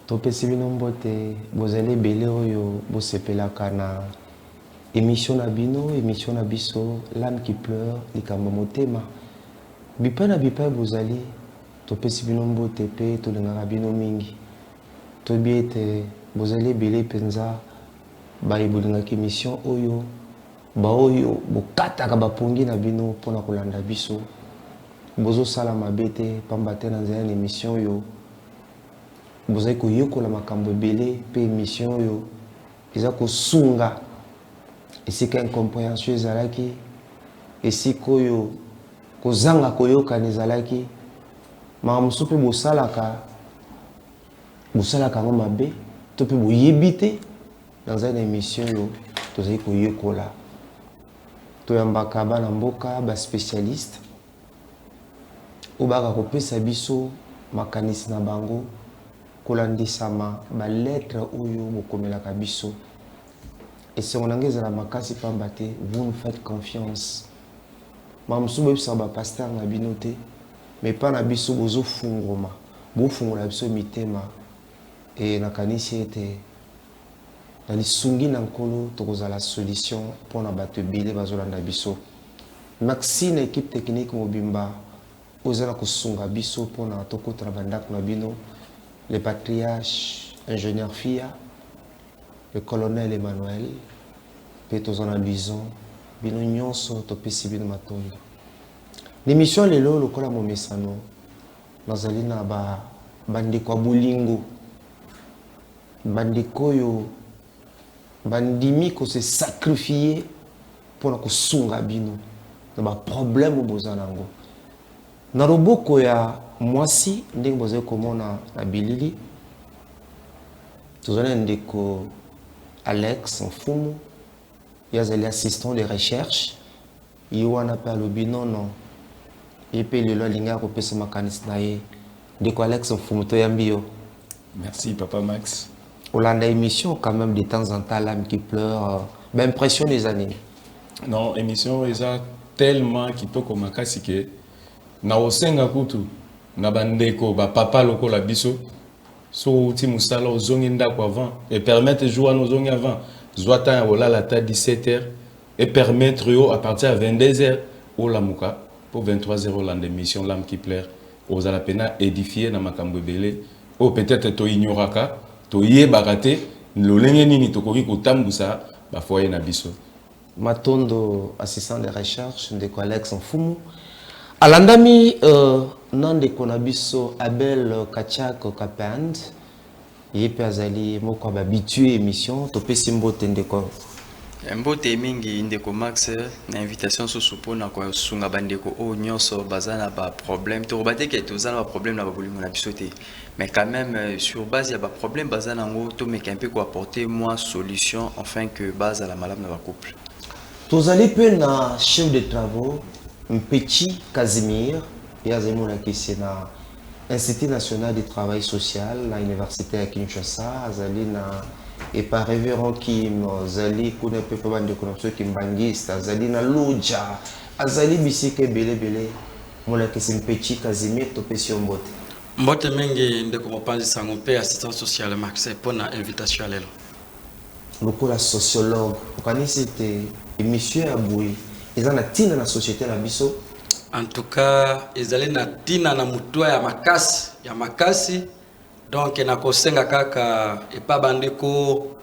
topesi bino mbote bozali ebele oyo bosepelaka na émission na bino, émission na biso l'âme qui pleure likambo motema bipai na bipai bozali topesi bino mbote pe tolingaka bino mingi toyebi ete bozali ebele mpenza baye bolingaka émission oyo baoyo bokataka bapongi na bino mpona kolanda biso bozosala mabe te pamba te na nzela na émission oyo bozali koyekola makambo ebele mpe émission oyo eza kosunga esika incompréhension ezalaki esika oyo kozanga koyokana ezalaki makambo mosusu mpe bosalaka yango mabe to mpe boyebi te na nzela na émission oyo tozali koyekola toyambaka bana mboka baspécialiste oyo baka kopesa biso makanisi na bango kolandisama balettre oyo bokomelaka biso esengo na ngai ezala makasi pamba te vous nous faites confiance mamosusu boyebisaka bapaster na bino te mais mpa na biso bozofungoma bofungola biso mitema e nakanisi ete na lisungi na nkolo tokozala solution mpona bato ebele bazolanda biso merci na équipe technique mobimba oyo eza na kosunga biso mpona tokotana bandako na bino le patriarche ingénieur Fia, le colonel Emmanuel, Petozon Aluison, bino nyonso topesi bino matondo. L'émission lelo lokola momesano nazali na bandeko bolingo bandeko yo bandimi ko se sacrifier pour kosunga bino na ba problème bozanango. Na roboko ya mwasi ndenge bozali komona na bilili tozali ndeko Alex Mfumu yazali assistant de recherche ye wana pe alobi nono ye pe lelo alinga kopesa makanisi na ye ndeko Alex Mfumu toyambi yo. Merci Papa Max. Olanda émission quand même de temps en temps l'âme qui pleure ben impression des années. Non, émission eza tellement kitoko makasi ke na osenga kutu na bandeko ba papa lokola biso so ti musala ozongi ndako avant et permettre jouer nos zongi avant zwata ya olala ta 17h et permettre yo à partir de 22h au lamuka pour 23h la émission l'âme qui pleure aux ala pena édifier na makambo belé ou peut-être to ignoraka to yebaka te lolenge nini tokoki kotambusa ba foyer na biso. Matondo assistant de recherche ndeko Alex Mfumu alandami nande konabiso Abel Kachako Kapand yepe azali moko habitué émission topesi mbote ndeko mbote mingi ndeko Max na invitation susu pona ko sunga bandeko o nyonso bazana ba problème to bateke tozana ba problème na ba bolingo na biso te mais quand même sur base ya ba problème bazana ngo to meka un peu ko apporter moi solution afin que base à la malade na ba couple. Tozali pe na chef de travaux Petit Casimir, il y a na Institut national du travail social, la université à Kinshasa, Azali na et par révérend Kim, Azali kuna pe pas de connexion Kim Bangista, Azali na Luja, Azali bisike bele bele, mola kisi Petit Casimir topesi mbote. Mbote mengi ndeko mopanzi sango pe assistant social Max pour na invitation lelo. Lokola sociologue, okanisi te émission ya boui. Ils ont tina na société na biso. En tout cas, ils allaient na tina na mutua ya makasi. Donc na kosenga kaka et pas bandeko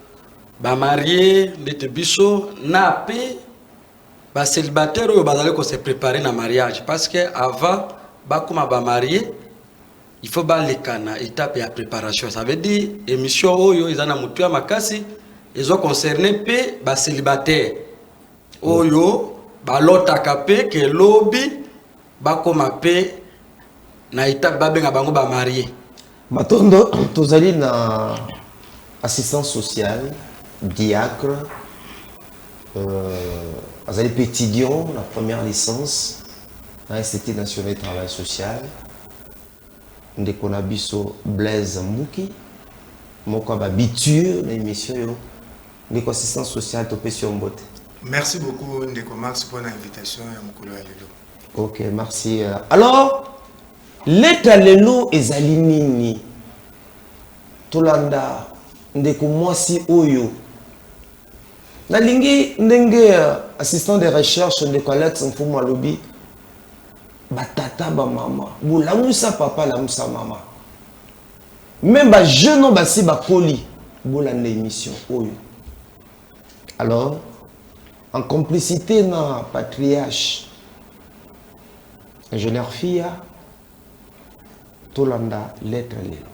ba marié ndete biso na pe ba célibataire oyo bazali ko se préparer na mariage parce que avant ba kuma ba marié il faut ba lekana étape ya préparation. Ça veut dire émission oyo ils na mutua makasi ils ont concerné pe ba célibataire oyo balota kape ke lobby bakoma pe na étape babenga bango ba marié. Matondo tozali na assistance sociale diacre azali pétidion la première licence na Institut national du travail social ndeko na biso Blaise Mbuki moko habitué na émission yo ndeko assistance sociale topesi mbote. Merci beaucoup Ndeko Max pour l'invitation à Mokolo Alelo. Ok, merci. Alors, l'état lelo ezali nini? tolanda ndeko mwasi oyo nalingi ndenge assistant de recherche ndeko Alex Mfumu alobi batata ba mama bolamusa papa lamusa mama même ba jeune basi bakoli bolanda émission oyo. Alors en complicité na patriarche ingénieur Fia tolanda lettre lelo.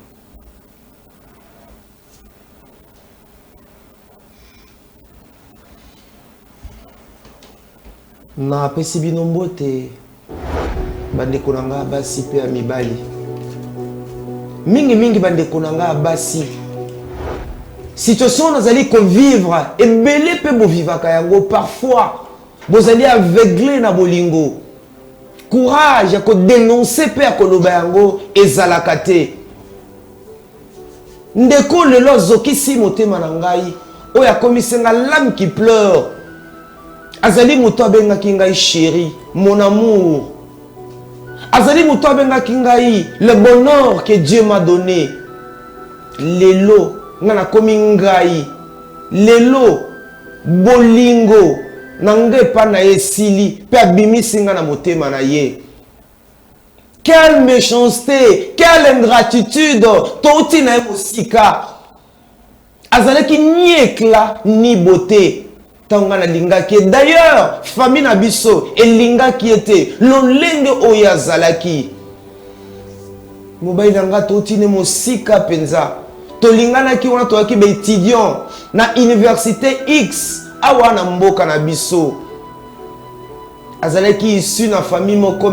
Na pesi bino mbote bandeko nanga basi pe ya mibali mingi bandeko nanga basi situation nazali ko vivre ebele pe bo vivaka yango parfois bozali aveuglé na bolingo courage ya ko dénoncer pe ya koloba yango ezalaka te ndeko lelo zokisi motema na ngai oyo akomisenga l'âme qui pleure azali moto abengaki ngai chéri mon amour azali moto abengaki ngai le bonheur que Dieu m'a donné lelo nga nakomi ngai lelo bolingo na ngai pa na esili pe abimisi nga na motema na ye. Quelle méchanceté, quelle ingratitude touti na mosika azalaki ni éclat ni beauté tanga na lingaki. D'ailleurs famille na biso elingaki ete lolenge oyo azalaki mobali nanga touti ne mosika penza tolinganaki wana toaki ba étudiant na université X awa na mboka na biso azalaki issu na famille moko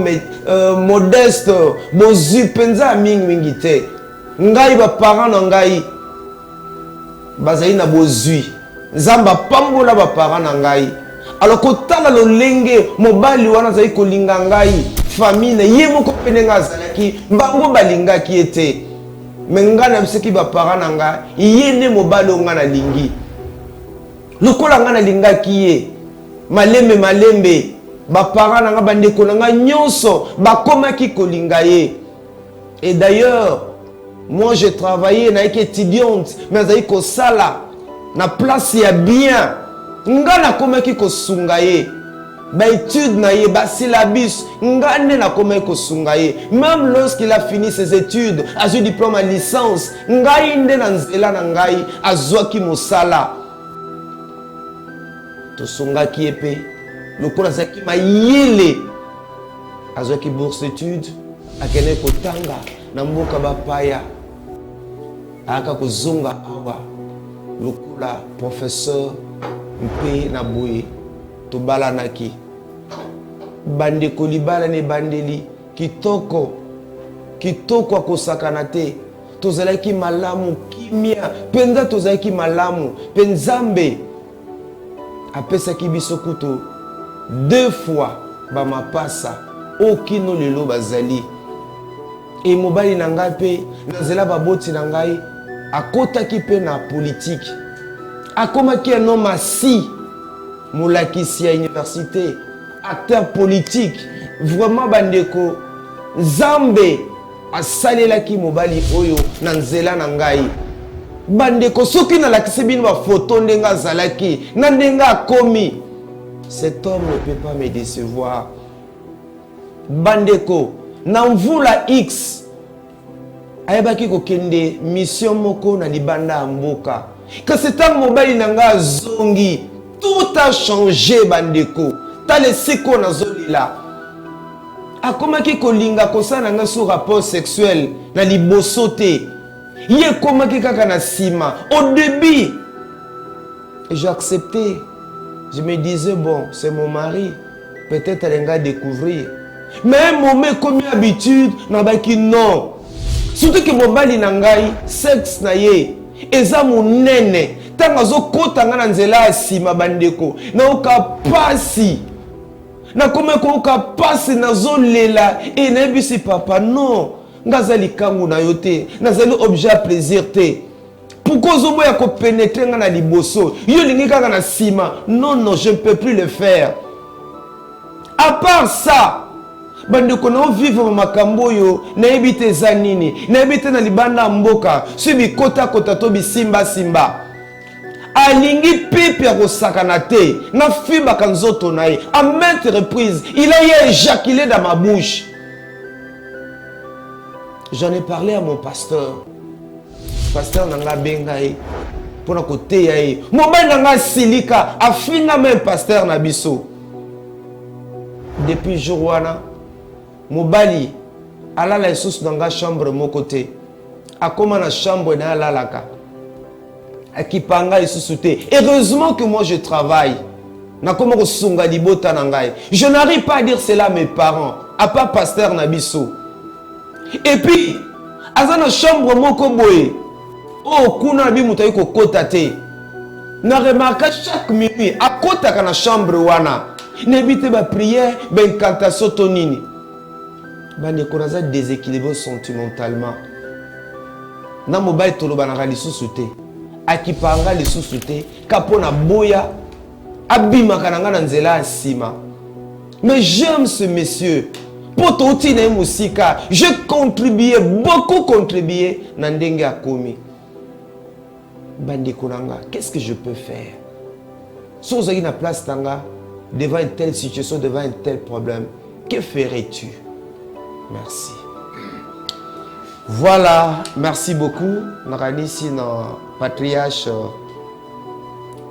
modeste bozu penza mingi te ngai ba parents na ngai bazali na bozui nzamba pambola ba parents na ngai alors kotala lolenge mobali wana azali kolinga ngai famille na ye moko penenga azalaki mbango balingaki ete menga na biseki ba parents na ngai ye ne mobali nga na lingi lokola nga na lingaki ye malembe ba parents na nga bandeko na nga nyonso bakomaki kolinga ye. Et d'ailleurs moi j'ai travaillé na étudiante mais azali ko sala na place ya bien nga na komaki ko sunga ye ba étude na ye ba syllabus nga ne na komaki ko sunga ye même lorsqu'il a fini ses études azui diplôme à licence ngai nde na nzela na ngai azwaki mosala to sunga ki epe lokola zaki mayele azwaki bourse d'études akene kotanga na mboka bapaya aka kozonga awa lokola professeur mpe na boye to balanaki bandeko libala ne bandeli kitoko akosakana te tozalaki malamu kimia penza tozalaki malamu penzambe apesaki biso kutu 2 fois ba mapasa okino lelo bazali et mobali na ngai pe nazela baboti na ngai akotaki pe na politique akomaki un homme assis molakisi ya université acteur politique vraiment bandeko nzambe asalelaki mobali oyo na nzela na ngai bandeko soki nalakisi bino bafoto ndenge azalaki na ndenge akomi cet homme ne peut pas me décevoir bandeko na mvula X ayebaki kokende mission moko na libanda ya mboka kasi ntango mobali na nga zongi tout a changé bandeko tala esiko nazolela akomaki kolinga kosala nga sur rapport sexuel na liboso te ye komaki kaka na sima au début j'ai accepté. Je me disais bon c'est mon mari peut-être elle va découvrir mais un moment comme habitude nabaki non surtout que mobali na ngai sexe na ye eza monene tanga azokota nga na nzela ya sima bandeko naoka pasi nakomeki oka pasi nazolela e nayebisi papa non nga aza likangu na yo te nazali objet ya plaisir te pourquoi ozoboya kopénétrer nga na liboso yo lingi kaka na sima non je ne peux plus le faire. À part ça bande kono vivre makambo yo na ebite zanini na ebite na libanda mboka subi kota kota to bisimba simba alingi pipi ya kosakana te na fiba kanzoto na ye à maintes reprises il a éjaculé dans ma bouche. J'en ai parlé à mon pasteur nanga bengaye pour na côté yae mobile nanga silika afinga même pasteur na biso depuis jour wana mobali alala isusu nanga chambre mon côté akoma na chambre na alalaka akipanga isusu te. Heureusement que moi je travaille na koma ko sunga libota na ngai. Je n'arrive pas à dire cela à mes parents à part pasteur na biso. Et puis azana chambre moko boye oh kuna bi mutayi ko kota te na remarque chaque minuit à kota kana chambre wana n'ébite ba prière ba incantation tonini bande konaza déséquilibré sentimentalement na mobile toloba na lisusu te akipanga lisusu te kapona boya abima kananga na nzela asima. Mais j'aime ce monsieur. Pototine musika, je contribuais, beaucoup contribué na ndenge akomi. Bande konanga, qu'est-ce que je peux faire? Si vous avez une place tanga devant une telle situation, devant un tel problème, que ferais-tu? Merci. Voilà, merci beaucoup. Narani ici dans patriarche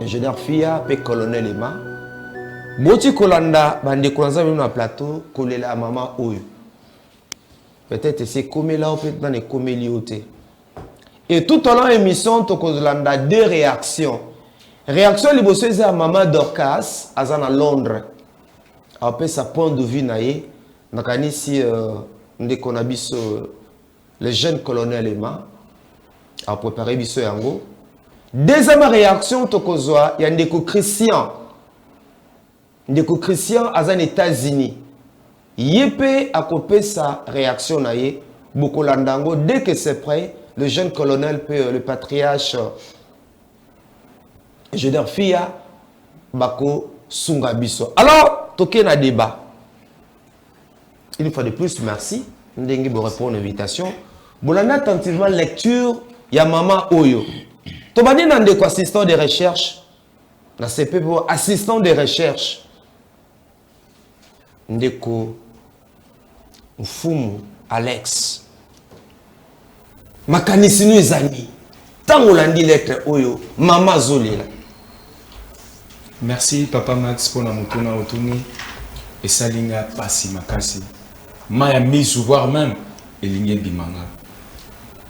ingénieur Fia et colonel Emma. Boti kolanda bande kolanza na plateau kolela mama oyo. Peut-être c'est comme là ou peut-être dans les coméliotés. Et tout au long de l'émission, tu as deux réactions. Réaction liboso à maman Dorcas, à Londres. Après sa point de vue naïe, nakani si le jeune colonel Emma a préparé biso yango. Deuxième réaction, il y a des Christian. Des Christian aux États-Unis. Yépe a coupé sa réaction naïe. Bokolandango, dès que c'est prêt, le jeune colonel, le patriarche, je veux dire, Fia, Bako, Sungabiso. Alors, toké na débat. Une fois de plus, merci. Ndengi bo répondre à l'invitation. Bolanda attentivement lecture, ya mama Oyo. Tobani nande ko assistant de recherche. Na CP pour assistant de recherche. Ndeko Mfumu Alex. Makanisi nous ezali. Tango landi lettre Oyo, mama Zolela. Merci Papa Max pour la mutuna otuni et salinga pasi makasi. Maya misu voire même elinge bimanga.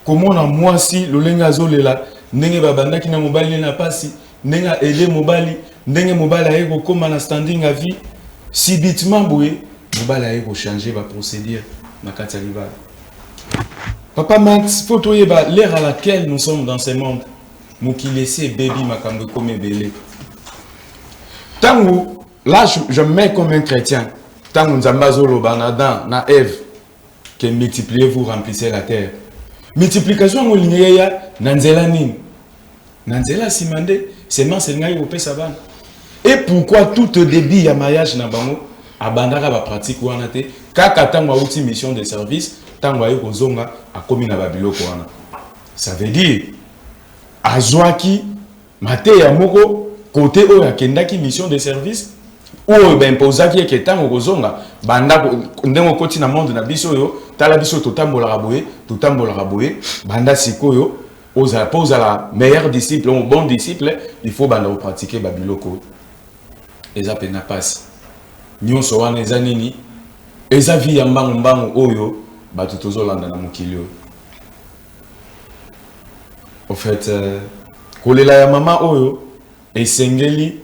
Comment na moi si lolenga zolela ndenge babanda kina mobali na pasi ndenga ele mobali ndenge mobali ayeko koma na standing à vie subitement boué mobali ayeko changer ba procédure na kati ya libala. Papa Max, faut toyeba l'ère à laquelle nous sommes dans ce monde. Moki laisser baby makambo comme belé. Tango, là je mets comme un chrétien. Tango Nzambazolo Banadan, na Ève, que multipliez vous remplissez la terre. Multiplication au linéa, Nanzela Nin. Nanzela Simande, c'est man c'est ngai opé saban. Et pourquoi tout débit à mariage na bango, abandara ba pratique wana te, kaka tango outil mission de service, tango ayo kozonga akomi na babiloko wana. Ça veut dire, azwaki, mate ya moko, côté oyo akendaki mission de service oyo ben posaki ke tango kozonga banda ndengo koti na monde na biso yo tala biso totambola boye banda sikoyo oza posa la meilleur disciple un bon disciple il faut banda pratiquer babiloko eza pena passe nyonso wana eza nini eza vie ya mbangu oyo batu tozolanda na mokili oyo. En fait kolela ya mama oyo esengeli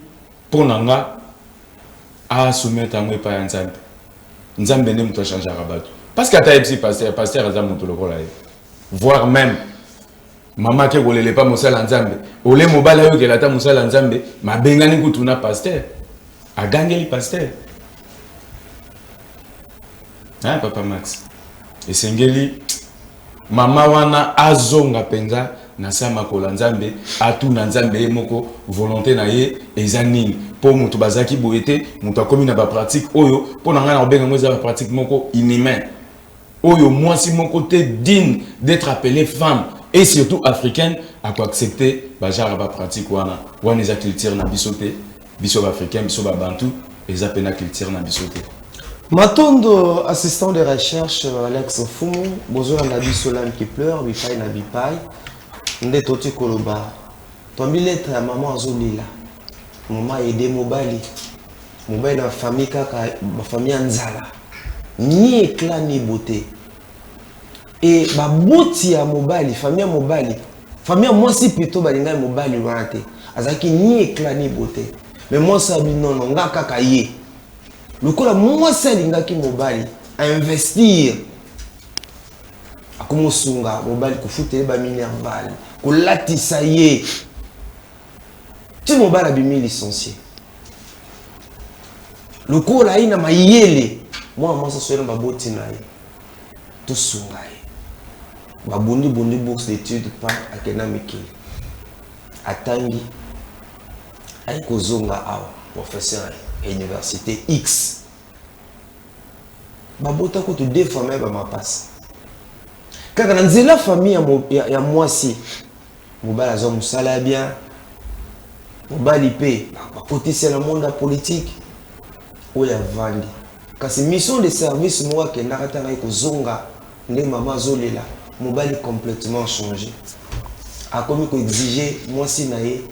ponanga a soumettre à moi pas un nzambe. Nzambe ne muto changer rabatu. Parce qu'à taïpsi pasteur aza muto lokola. Voire même mama ke golele pas mosala nzambe. Ole mobala yo ke lata mosala nzambe, ma bengani kutuna pasteur. A gangeli pasteur. Hein Papa Max. Esengeli mama wana azonga penza na sama kola nzambe atu na nzambe moko volonté na ye eza nini po mutu bazaki boyete mutu akomi na ba pratique oyo po na ngana obenga ngoza ba pratique moko inhumain oyo mwasi moko te digne d'être appelée femme et surtout africaine à quoi accepter ba genre ba pratique wana eza culture na biso te biso ba africain biso ba bantu eza pena culture na biso te. Matondo, assistant de recherche Alex Fumu, bozo na biso l'âme qui pleure, bipai na bipai. Nde toti koloba. Tombi lettre ya maman azolila. Maman aide mobali. Mobali na famille kaka, ma famille nzala. Ni éclat ni beauté. Et ba boti ya mobali, famille mobali. Famille moi si plutôt balinga mobali wanate. Azaki ni éclat ni beauté. Mais moi ça bi non nga kaka ye. Lokola moi ça linga ki mobali à investir. Akomo sunga mobali ko futele ba minerval. Ko latisa ye. Tu mobali abimi licencié. Lokola ina mayele. Moi ça soyez ba boti na ye. Tout sunga ye. Ba bondi bourse d'études pas akena mikili. Atangi ay ko zonga awa professeur université X. Babota ko to deux familles ba mapasse. Kaka na nzela famille ya mwasi. Mobala zo musala bien. Mobali pe ba kotise na monde politique. Oya vandi. Kasi mission de service moi ke nakata na ko zonga nde mama zolela. Mobali complètement changé. A comme ko exiger mwasi na ye.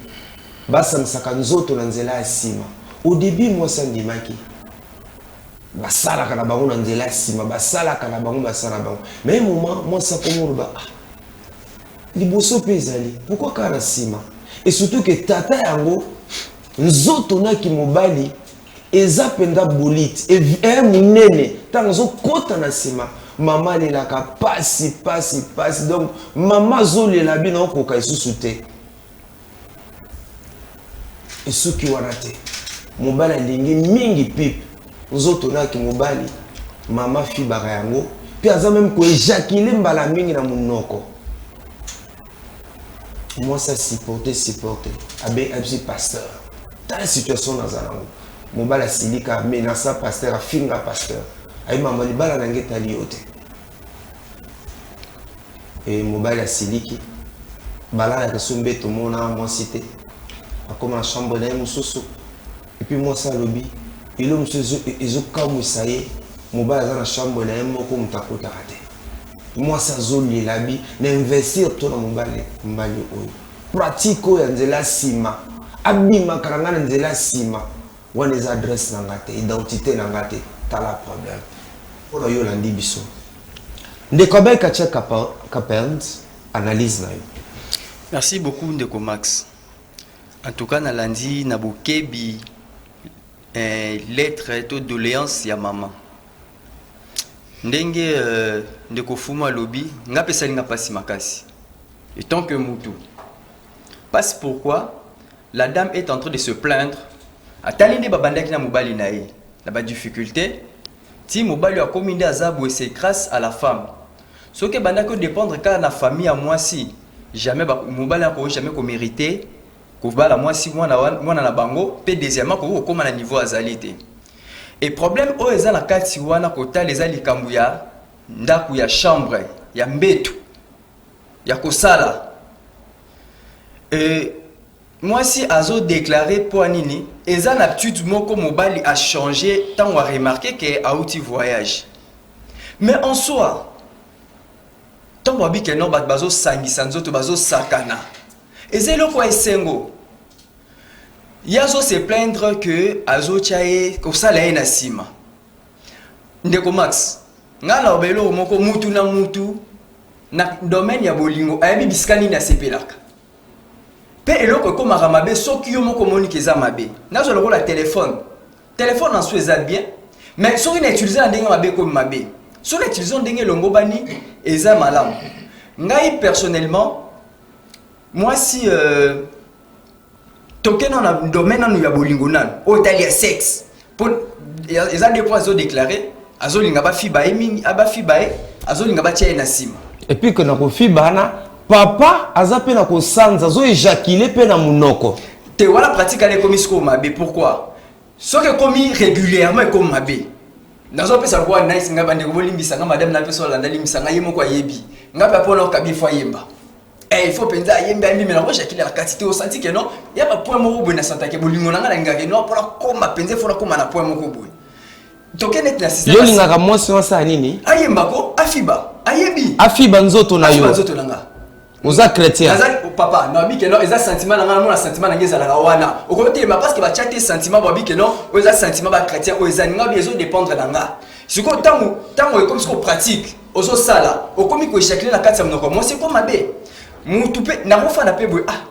Basa msaka nzoto na nzela ya sima. Au début, moi, ça me dit basala kana bango na nzela sima basala kana bango basala bango mais moment moi ça comme ba liboso pezali pourquoi kana sima et surtout que tata yango nzoto na ki mobali eza penda bolite et munene tanzo kota na sima mama lelaka pasi donc mama zolela bina okoka isusu te et ce qui wanate mobali alingi mingi pipe nzoto na ki mobali mama fi baka yango puis aza même ko éjaculer mbala mingi na munoko moi ça supporter abe absi pasteur dans la situation dans zanango mobali asilika menaça pasteur afinga pasteur ay mama libala na ngeta liote et mobali asiliki bala ya kesombe to mona moi cité akoma na chambre na mususu et puis moi ça lobby il ont comme ça y est mobile dans la chambre là moko mutakota kate moi ça zoli labi n'investir tout dans mobile oyo pratique ya nzela sima abima karanga nzela sima wana les adresses na ngate identité na ngate tala problème pour yo landi biso ndeko beka check kapent analyse na yo. Merci beaucoup ndeko Max. En tout cas na landi na bokebi lettre de doléance ya maman ndenge ndeko fuma lobby nga pesa linga pasi makasi et tant que mutu parce pourquoi la dame est en train de se plaindre atalinde babandaki na mobali na ye na ba difficulté ti mobali a commis azabu et c'est grâce à la femme ce que bandaki dépendre car na famille à moi si jamais mobali a jamais ko mériter Koubala moi si moi na bango pe deuxièmement ko koma na niveau azalité et problème o eza na kati wana kota les alikambu ya ndaku ya chambre ya mbetu ya kosala et moi si azo déclarer pour nini eza na aptitude moko mobali a changé tant on a remarqué que a outil voyage mais en soi tant wabi que non bazo sangisa nzoto bazo sakana et c'est le quoi esengo yazo se plaindre que azo chae ko sala ina sima ndeko Max ngala obelo moko mutu na domaine ya bolingo ayabi biskani na sepelaka pe eloko ko maramabe soki yo moko moni keza mabe nazo loko la téléphone en soi ça bien mais soki na utiliser na ndenge mabe ko mabe soki na utiliser ndenge longo bani eza malamu ngai personnellement moi si token dans le domaine nous ya bolingo nan hôtel ya sexe pour ils ont des points à déclarer azo linga ba fi bae mingi aba fi bae azo linga ba tia na sima et puis que na ko fi bana papa aza pe na kosanza zo éjaculer pe na munoko te wala pratique ale komi sko mabe pourquoi ce que komi régulièrement comme mabe nazo pesa kwa nice ngaba ndeko bolimbisa nga madame na peso landa limbisa nga yemo kwa yebi ngaba pona okabi fwa yemba il faut penser à yemba mbi mena rocha kila quantité au senti que non ya ba point moko boy na santa ke bolingo nga na ngake no pona koma penze fona koma na point moko boy toke net na système yo lingaka mwasi wasa nini ayemba ko afiba ayebi afiba nzoto na yo nzoto nanga oza chrétien papa no bike no eza sentiment nanga na sentiment nanga eza la wana okote ma parce que ba chatter sentiment ba bike no eza sentiment ba chrétien o eza nga bien zo dépendre nanga siko tango comme ce qu'on pratique ozo sala okomi ko échaculer na kati ya mnoko moi c'est comme mabe mutu pe na rofa na pe boy ah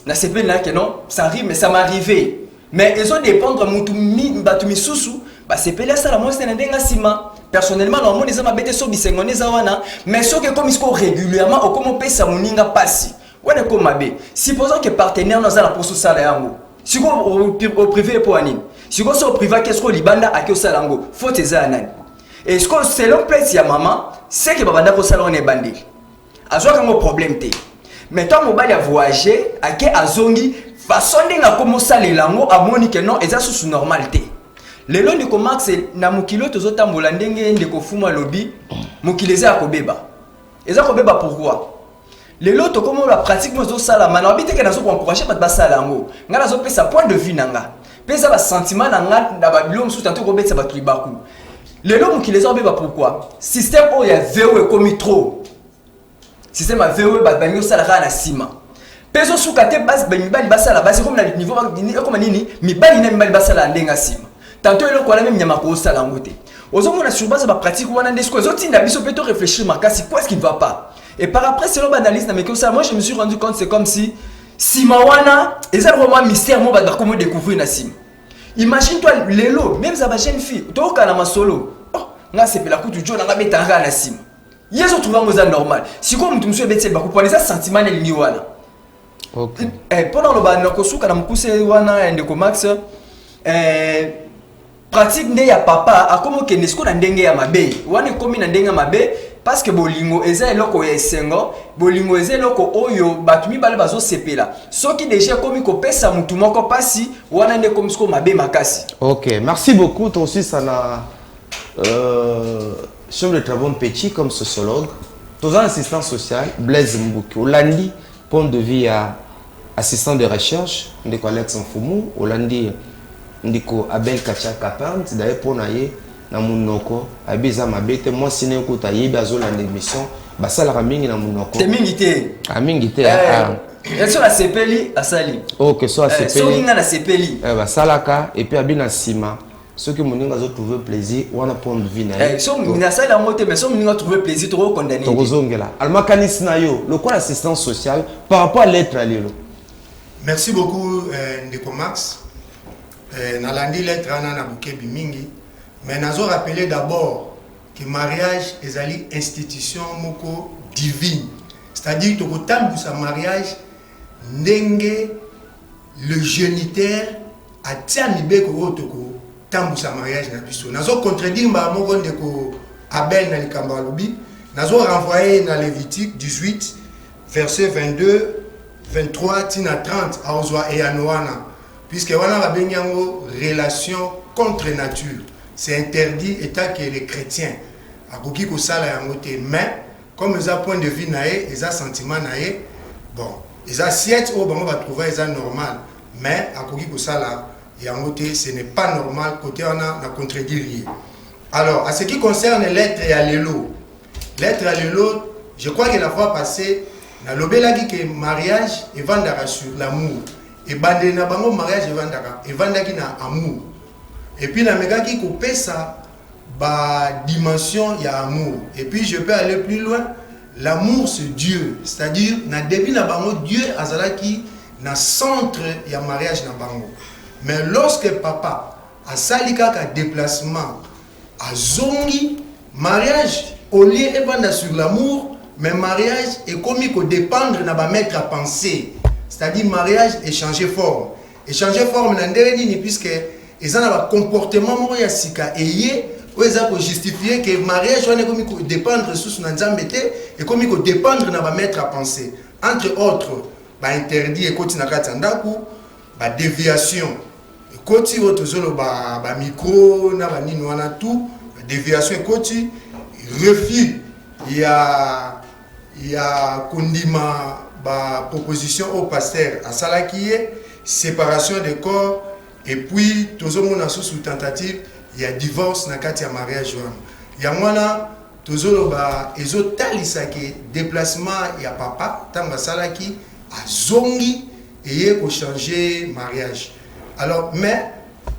na sepe na que non ça arrive mais ça m'est arrivé mais ils ont dépendre mutu mi batu misusu ba sepe la sala moi c'est na ndenga sima personnellement normalement les hommes bête so bisengone za wana mais ce que comme ce régulièrement au comme pesa moninga passi wana comme mabe supposons que partenaire nous a la pour sala yango si au privé pour anine si go so privé qu'est-ce que libanda akio sala yango faut eza nani et ce que selon place ya maman c'est que babanda ko sala on est bandé azwa kango problème te mais toi mobile a voyager ake azongi façon ndinga comme sala lango amoni que non eza sous normalité lelo ndiko max na mukilo tozotambola ndenge ndeko fuma lobi mukileza akobeba eza kobeba pourquoi lelo to comme la pratique mozo sala mana obite ke nazo encourager bat basala ngo ngala zo pesa point de vue nanga pesa ba sentiment nanga na ba bilom sous tanto kobetsa ba tuibaku lelo mukileza obeba pourquoi système o ya vewe komi trop système a vewe ba banyo sala kana sima peso sukate base ba mibali basala base comme na niveau ba dini comme nini mibali na mibali basala ndenga sima tantôt il y a même nyama ko sala ngote ozomona sur base ba pratique wana ndesko zotinda biso peut réfléchir makasi quoi est-ce qui ne va pas et par après selon l'analyse na meko ça moi je me suis rendu compte c'est comme si wana et ça vraiment mystère mo ba comment découvrir na sim imagine toi lelo même ça ba jeune fille to kana masolo oh nga sepela kutu jona nga betanga na sim yezo trouver moza normal si comme mtu mso betse ba ko ça sentiment na lingi wana OK pendant le ba na ko suka na mkuse wana ndeko max pratique nde ya papa akomo ke nesko na ndenge ya mabe wana komi na ndenge ya mabe parce que bolingo eza eloko ya esengo bolingo eza eloko oyo batu mibale bazo sepela soki déjà komi ko pesa mutu moko pasi wana nde komi sko mabe makasi. OK, merci beaucoup toi aussi ça na chef de travaux petit comme sociologue tous assistant social Blaise Mbuki Olandi point de vue à assistant de recherche ndeko Alex Mfumu Olandi ndiko Abel Kacha Kapant d'ailleurs pour naye na munoko abiza mabete moi sine ko tayebi azolanda émission basala ka mingi na munoko te mingi te mingi te eso la sepeli asali OK so asepeli so ninga na sepeli basalaka et puis abina sima ceux qui moninga zo trouver plaisir wana point de vue na so na sala ngote mais so moninga trouver plaisir to condamner to kozongela almakanis na yo le quoi l'assistance sociale par rapport à l'être à lelo. Merci beaucoup Ndeko Max. Nalandi lettre ana na bukebi mingi mais nazo rappeler d'abord que mariage ezali institution moko divine, c'est-à-dire que kotambusa mariage ndenge le géniteur atia mibeko otoko tambusa mariage na biso nazo contredire ba moko ndeko Abel na likambo alobi nazo renvoyer na Lévitique 18 verset 22 23 tina 30 a ozwa e anoana puisque wana ba benyango relation contre nature c'est interdit état que les chrétiens a koki ko sala yango te mais comme ils ont point de vue naé ils ont sentiment naé bon ils ont siète au bango va trouver ils ont normal mais a koki ko sala yango te ce n'est pas normal côté on a contredire. Alors à ce qui concerne l'être et à l'élo je crois que la fois passée na lobelaki que mariage et vendaka sur l'amour et bande na bango mariage et vendaki na amour et puis na megaki ko pesa ba dimension ya amour et puis je peux aller plus loin l'amour c'est Dieu c'est-à-dire na début na bango Dieu azalaki na centre ya mariage na bango mais lorsque papa a salika ka déplacement a zongi mariage au lieu et vanda sur l'amour mais mariage est comme il faut dépendre na ba mettre à penser c'est-à-dire mariage est changer forme na ndenge ni puisque ils ont un comportement moko ya sika eye oyo eza justifier que mariage wana ekomi kodépendre lisusu na nzambe te ekomi kodépendre na bamaître à penser entre autres bainterdit ekoti na kati ya ndako badéviation ekoti oyo tozoloba bamicro na banini wana tout déviation ekoti refus ya kondima proposition au pasteur asalaki ye séparation des corps et puis tozomona sous tentative il y a divorce na kati ya mariage wana yango wana tozoloba ezotalisa ke déplacement ya papa ntango asalaki azongi eye kochanger mariage. Alors mais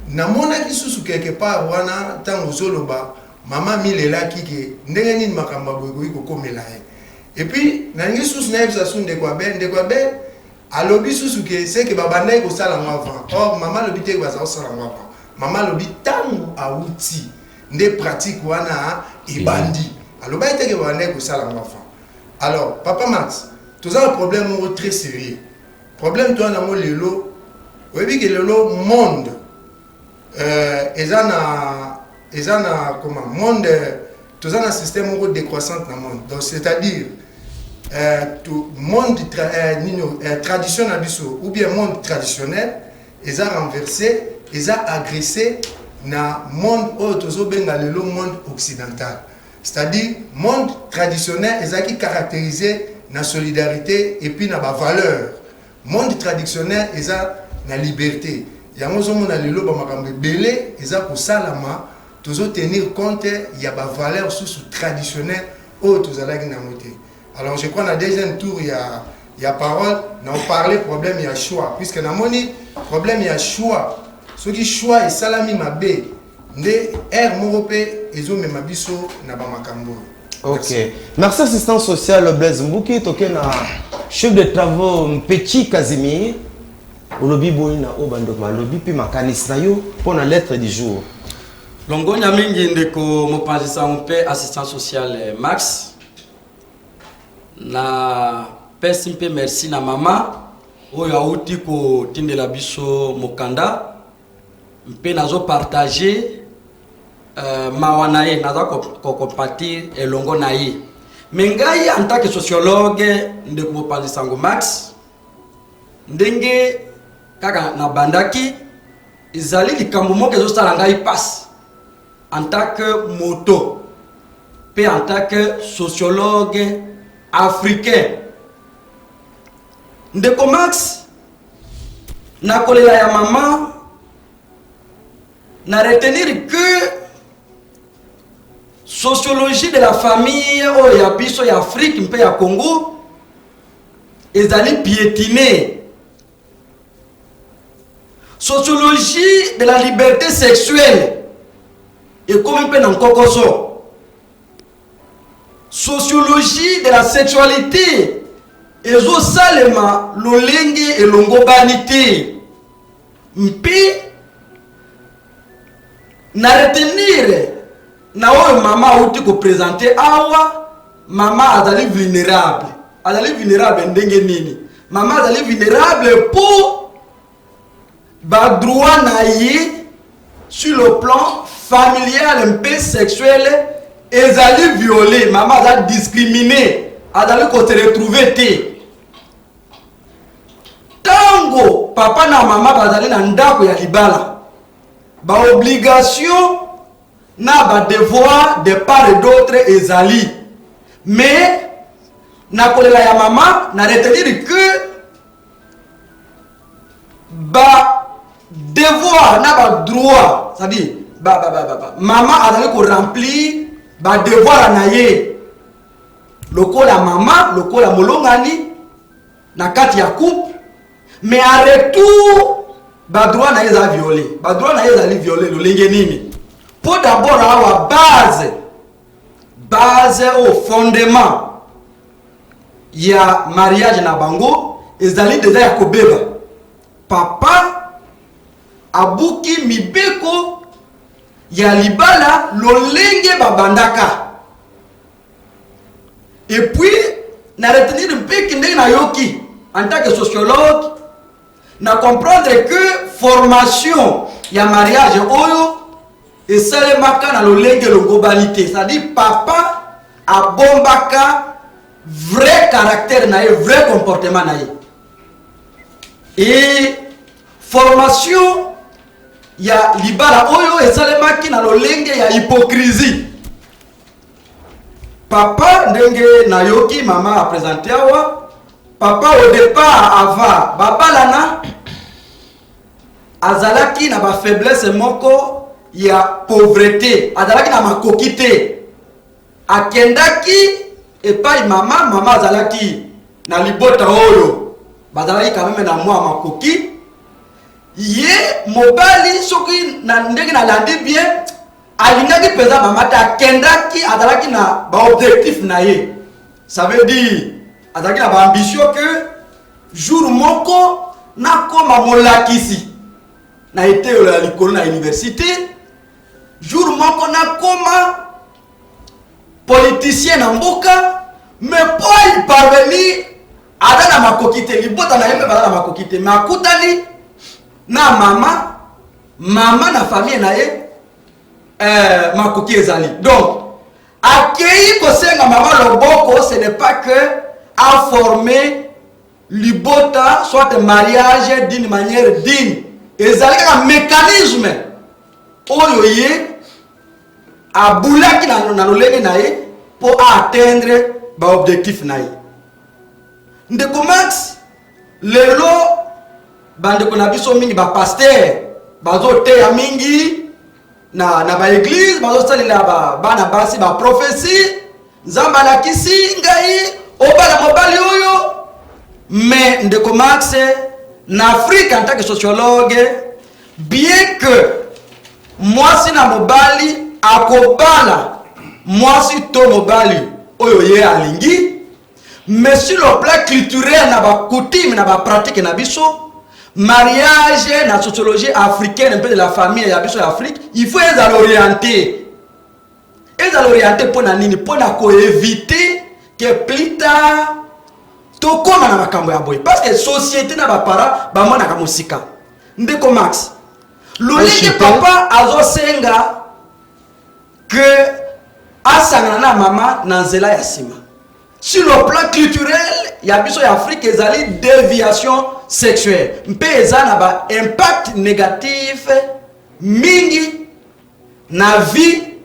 namonaki susu quelque part wana ntango ozoloba mama milelaki ke ndenge nini makambo boyekoki kokomela ye. Et puis nangi susu nayebisa su ndekwabe alobi susu ke seke babandaki kosala ngo avant. Or mama lobi te baza kosala ngo avant. Mama lobi tango auti nde pratique wana ebandi. Alobaki te ke babandaki kosala ngo avant. Alors papa Max, tout ça un problème très sérieux. Problème toi na mo lelo, oyebi ke lelo monde ezana comment monde tout ça un système décroissant dans le monde. Donc c'est-à-dire tout monde traditionnel ou bien monde traditionnel ils a renversé, ils a agressé na monde le monde occidental. C'est-à-dire monde traditionnel ils a qui caractérisé la solidarité et puis na ba valeur. Monde traditionnel ils a la liberté. Il y a lelo ba makambe belé ils a pour salama toujours tenir compte il y a des valeurs traditionnelles autres. Alors je crois que dans le deuxième tour il y a parole, on parle problème il y a choix puisque dans mon problème il y a choix. Ce qui choix est salami mabé ndé air moropé ezo mema biso na ba makambo. OK. Merci assistant social Blaise Mbuki toke na chef de travaux Petit Casimir. Olobi boina o bandoko lobi pi makanisi na yo pour la lettre du jour. Longonya mingi ndeko mopanzisa mpe assistant social Max na pesi mpe merci na mama oyo auti ko tindela biso mokanda mpe nazo partager mawana ye nazo ko compatir elongo na ye mengai en tant que sociologue ndeko mopanzisa ngo Max ndenge kaka na bandaki izali likambo moko ezosala ngai passe en tant que moto, puis en tant que sociologue africain. Ndeko Max, na kolela ya maman, na retenir que sociologie de la famille ou ya biso ya Afrique mpe ya Congo ezali piétiner. Sociologie de la liberté sexuelle et comme un peu dans Kokoso. Sociologie de la sexualité. Et zo salema lolenge et longo banité. Mpe na retenir na oyo mama outi ko présenter awa mama azali vulnérable. Azali vulnérable ndenge nini? Mama azali vulnérable pour ba droit na ye sur le plan familial un peu sexuel ezali violé maman a discriminé azali ko se retrouver té tango papa na maman bazali na ndako ya libala ba obligation na ba devoir de part et d'autre ezali mais na kolela ya maman na retenir que ba devoir na ba droit c'est-à-dire maman a ko remplir ba devoir na ye lokola mama lokola molongani na kati ya couple mais en retour ba droit na ye za violé ba droit na ye za li violé lo lenge nini pour d'abord avoir base au fondement ya mariage na bango ezali déjà ya kobeba papa abuki mibeko ya libala lolenge babandaka et puis na retenir un peu kindé na yoki en tant que sociologue na comprendre que formation ya mariage oyo et salemaka na lolenge le globalité, c'est-à-dire papa a bombaka vrai caractère naïe, vrai comportement naïe. Et formation ya libala oyo et salemaki na lolenge ya hypocrisie. Papa ndenge nayoki mama a présenté awa. Papa au départ ava babalana azalaki na ba faiblesse moko ya pauvreté, azalaki na makoki te, akendaki epai mama azalaki na libota oyo bazalaki quand même na mwa makoki ye mobali soki na ndenge na landi bien alingaki pesa mama ta akendaki azalaki na ba objectif na ye, ça veut dire azalaki na ba ambition que jour moko nakoma molakisi na été la likolo na université, jour moko nakoma politicien na mboka, mais pour y parvenir ada na makokite libota na yembe bala na makokite mais akutani na mama na famille na ye makoki ezali. Donc akei kosenga mama loboko, ce n'est pas que à former libota soit un mariage d'une manière digne, ezali un mécanisme oyo ye abulaki na lolenge na ye pour atteindre ba objectif na ye. Ndeko Max lelo bandeko na biso mingi ba pasteur bazo te ya mingi na ba église bazo salela ba bana basi ba prophétie nzamba la kisi ngai obala mobali oyo. Mais ndeko Max en Afrique en tant que sociologue, bien que moi si na mobali akobala moi si to mobali oyo ye alingi, mais sur le plan culturel na ba coutume na ba pratique na biso mariage na sociologie africaine un peu de la famille ya biso Afrique, il faut les orienter pour na nini, pour na ko éviter que plus tard to koma na makambo ya boy, parce que société na ba para ba mona ka musika. Ndeko Max lolenge papa azo senga que asangana na mama na nzela ya sima. Sur le plan culturel ya biso ya Afrique ezali déviation sexuelle mpe eza na ba impact négatif mingi na vie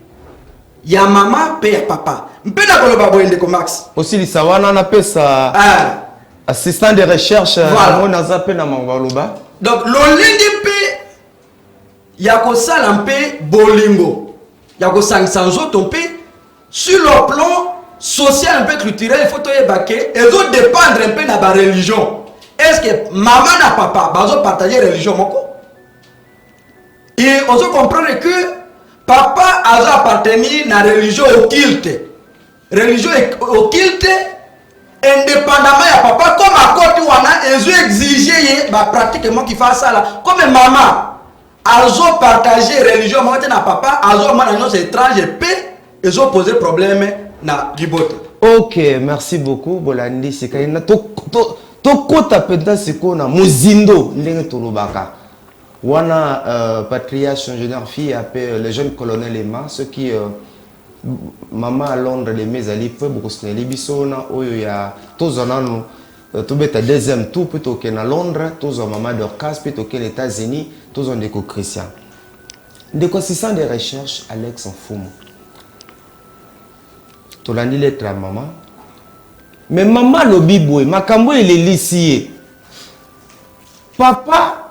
ya mama pe ya papa. Mpe na koloba boy Ndeko Max aussi li sawana na pesa assistant de recherche mona zape na mangoloba. Donc lolenge mpe ya kosala mpe bolingo ya kosangisa nzoto mpe sur le plan social un peu culturel, il faut que et autres dépendre un peu de la religion. Est-ce que maman et papa bazo partager religion moko? Et on se comprend que papa a appartenu à la religion occulte. Religion occulte indépendamment de papa comme à côté wana ils ont exigé pratiquement qu'il fasse ça là. Comme maman a partager religion moko na papa a man c'est étrange et ils ont posé problème. Ok, merci beaucoup. Bolandi Sekaina. Tokota penta siko na muzindo ndenge tolobaka. Wana patriarche ingénieur fille appelle le jeune colonel Emma, ceux qui maman à Londres les mes alliés peu beaucoup sneli bisona oyo ya tozana no tobeta deuxième tour plutôt que na Londres, tozo maman d'Orcas plutôt que les États-Unis, tozo ndeko Christian. Ndeko assistant de recherche Alex Mfumu. Tolandi lettre à maman. Mais maman lobi boy, makambo il est lycée. Papa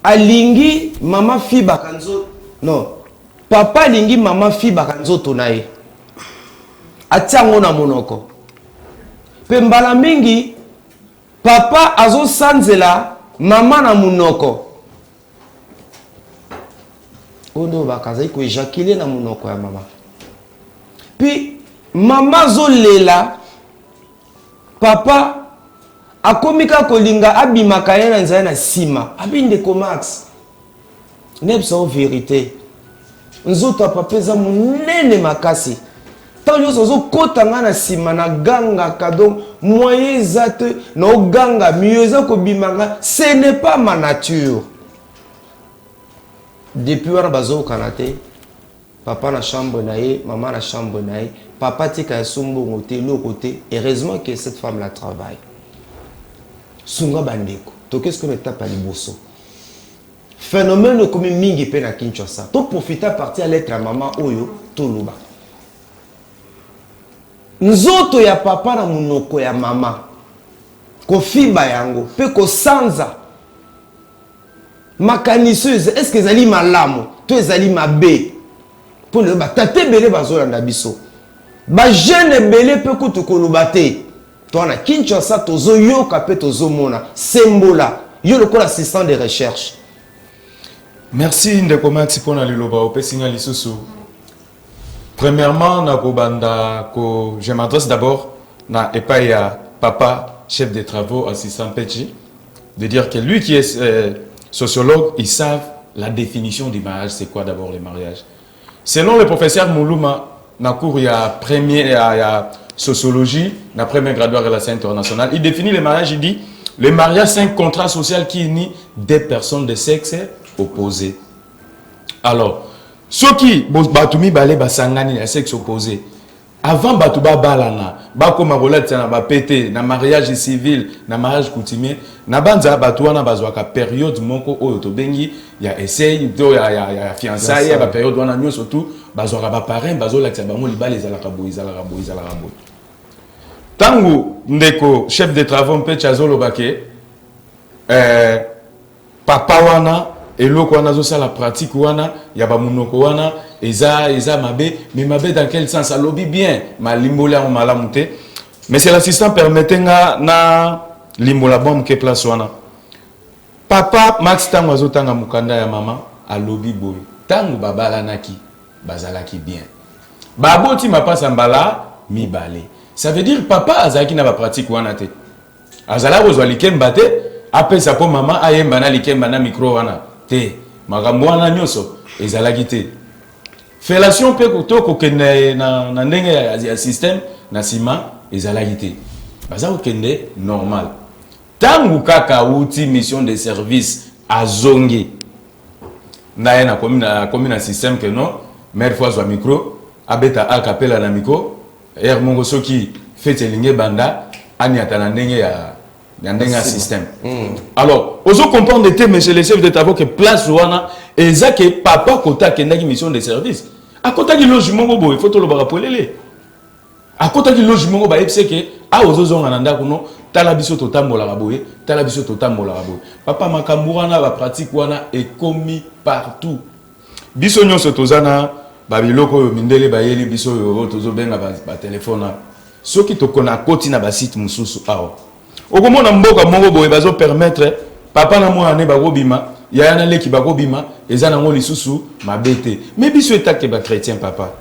alingi maman fi bakanzo. Non. Papa alingi maman fi bakanzo tonaye. Atiango na monoko. Pe mbala mingi papa azo sanzela maman na monoko. Ondo bakaza iko éjaculer na monoko ya maman. Puis maman zolela papa akomika kolinga abimaka ye na nzala na sima Ndeko Max nebsa en vérité nzoto papa eza munene makasi tanyo zo kota nga na sima na ganga kado moyen zate no ganga mieux za ko bimanga, ce n'est pas ma nature. Depuis wana bazo kanate papa na chambre naïe, maman na chambre naïe, papa tika ya sombo côté l'autre côté. Heureusement que cette femme la travaille. Sunga bandeko. To qu'est-ce qu'on tape à liboso? Phénomène comme mingi pe na Kinshasa. To profiter à partir à l'être à maman oyo to luba. Nzoto ya papa na munoko ya mama. Ko fiba yango pe ko sanza. Makaniseuse, est-ce que ezali malamu? To ezali mabe. Pour le tate belé bazolanda biso. Ba jeune belé pe kutu koluba te. Toi na Kinshasa tozo yoka pe tozo mona sembola yo lokola assistant de recherche. Merci ndeko Maxi pour na liloba opesinga lisusu. Premièrement je m'adresse d'abord na epai ya papa chef de travaux assistant Pechi de dire que lui qui est sociologue, ils savent la définition du mariage, c'est quoi d'abord le mariage. Selon le professeur Moulouma, na cours il y a sociologie, na premier graduat relations internationales, il définit le mariage, il dit le mariage c'est un contrat social qui unit des personnes de sexe opposé. Alors, ceux qui batumi balé basangani à sexe opposé, avant batuba balana, bakoma rolate na ba pété, na mariage civil, na mariage coutumier, na banza batuana bazwaka période moko oyo to bengi ya essai do ya fiançailles, ba période wana nyo surtout bazwaka ba parrain bazolakisa bango libala ezalaka boy. Tango ndeko chef de travaux mpe chazolo bake papa wana eloko wana zo sala pratique wana ya ba munoko wana eza mabe, mais mabe dans quel sens? Alobi bien ma limbola en malamute, mais c'est l'assistant permettenga na limbola bom ke place wana papa max tango azotanga mukanda ya mama alobi boy tango babala naki bazalaki bien baboti mapasa mbala mibale. Ça veut dire papa azaki na ba pratique wana te. Azala kozwa likemba te, apesa po mama ayemba na likemba na micro wana te. Makambo wana nyoso ezalaki te. Fellation pe kotoko kende na ndenge ya système na sima ezalaki te. Baza okende normal. Tangu kaka uti mission de service azongi. Na na commune système que non, mère fois zwa micro, abeta akapela na micro. Er mongo soki fait elinge banda ani atana ndenge ya système. Alors, ozo comprendre te monsieur le chef de travaux que place wana eza que papa kota kendaki mission de service. Akota ki logement bobo il faut to lo bara polele. Akota ki logement ba epse que a ozo zonga nanda kuno tala biso to tambola raboye, tala biso to tambola raboye. Papa makambu wana ba pratique wana e commis partout. Biso nyonso tozana babiloko mindele bayeli biso yo tozo benga ba téléphone soki to kona koti na ba site mususu awo okomona mboka moko boye bazo permettre papa na mwana ne bakobima ya na leki bakobima eza nango lisusu mabete mais biso etake ba chrétien papa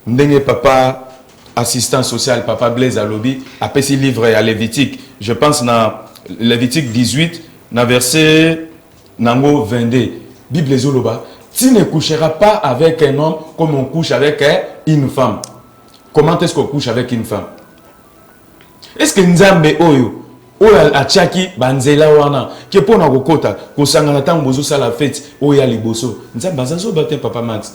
ndenge papa assistant social papa Blaise alobi apesi livre ya Lévitique, je pense na Lévitique 18 na verset nango 22 Bible ezoloba tu ne coucheras pas avec un homme comme on couche avec une femme. Comment est-ce qu'on couche avec une femme? Est-ce que Nzambe oyo achaki banzela wana ke pona kokota kosangana tango bozo sala fête oya liboso Nzambe azazo bate papa Max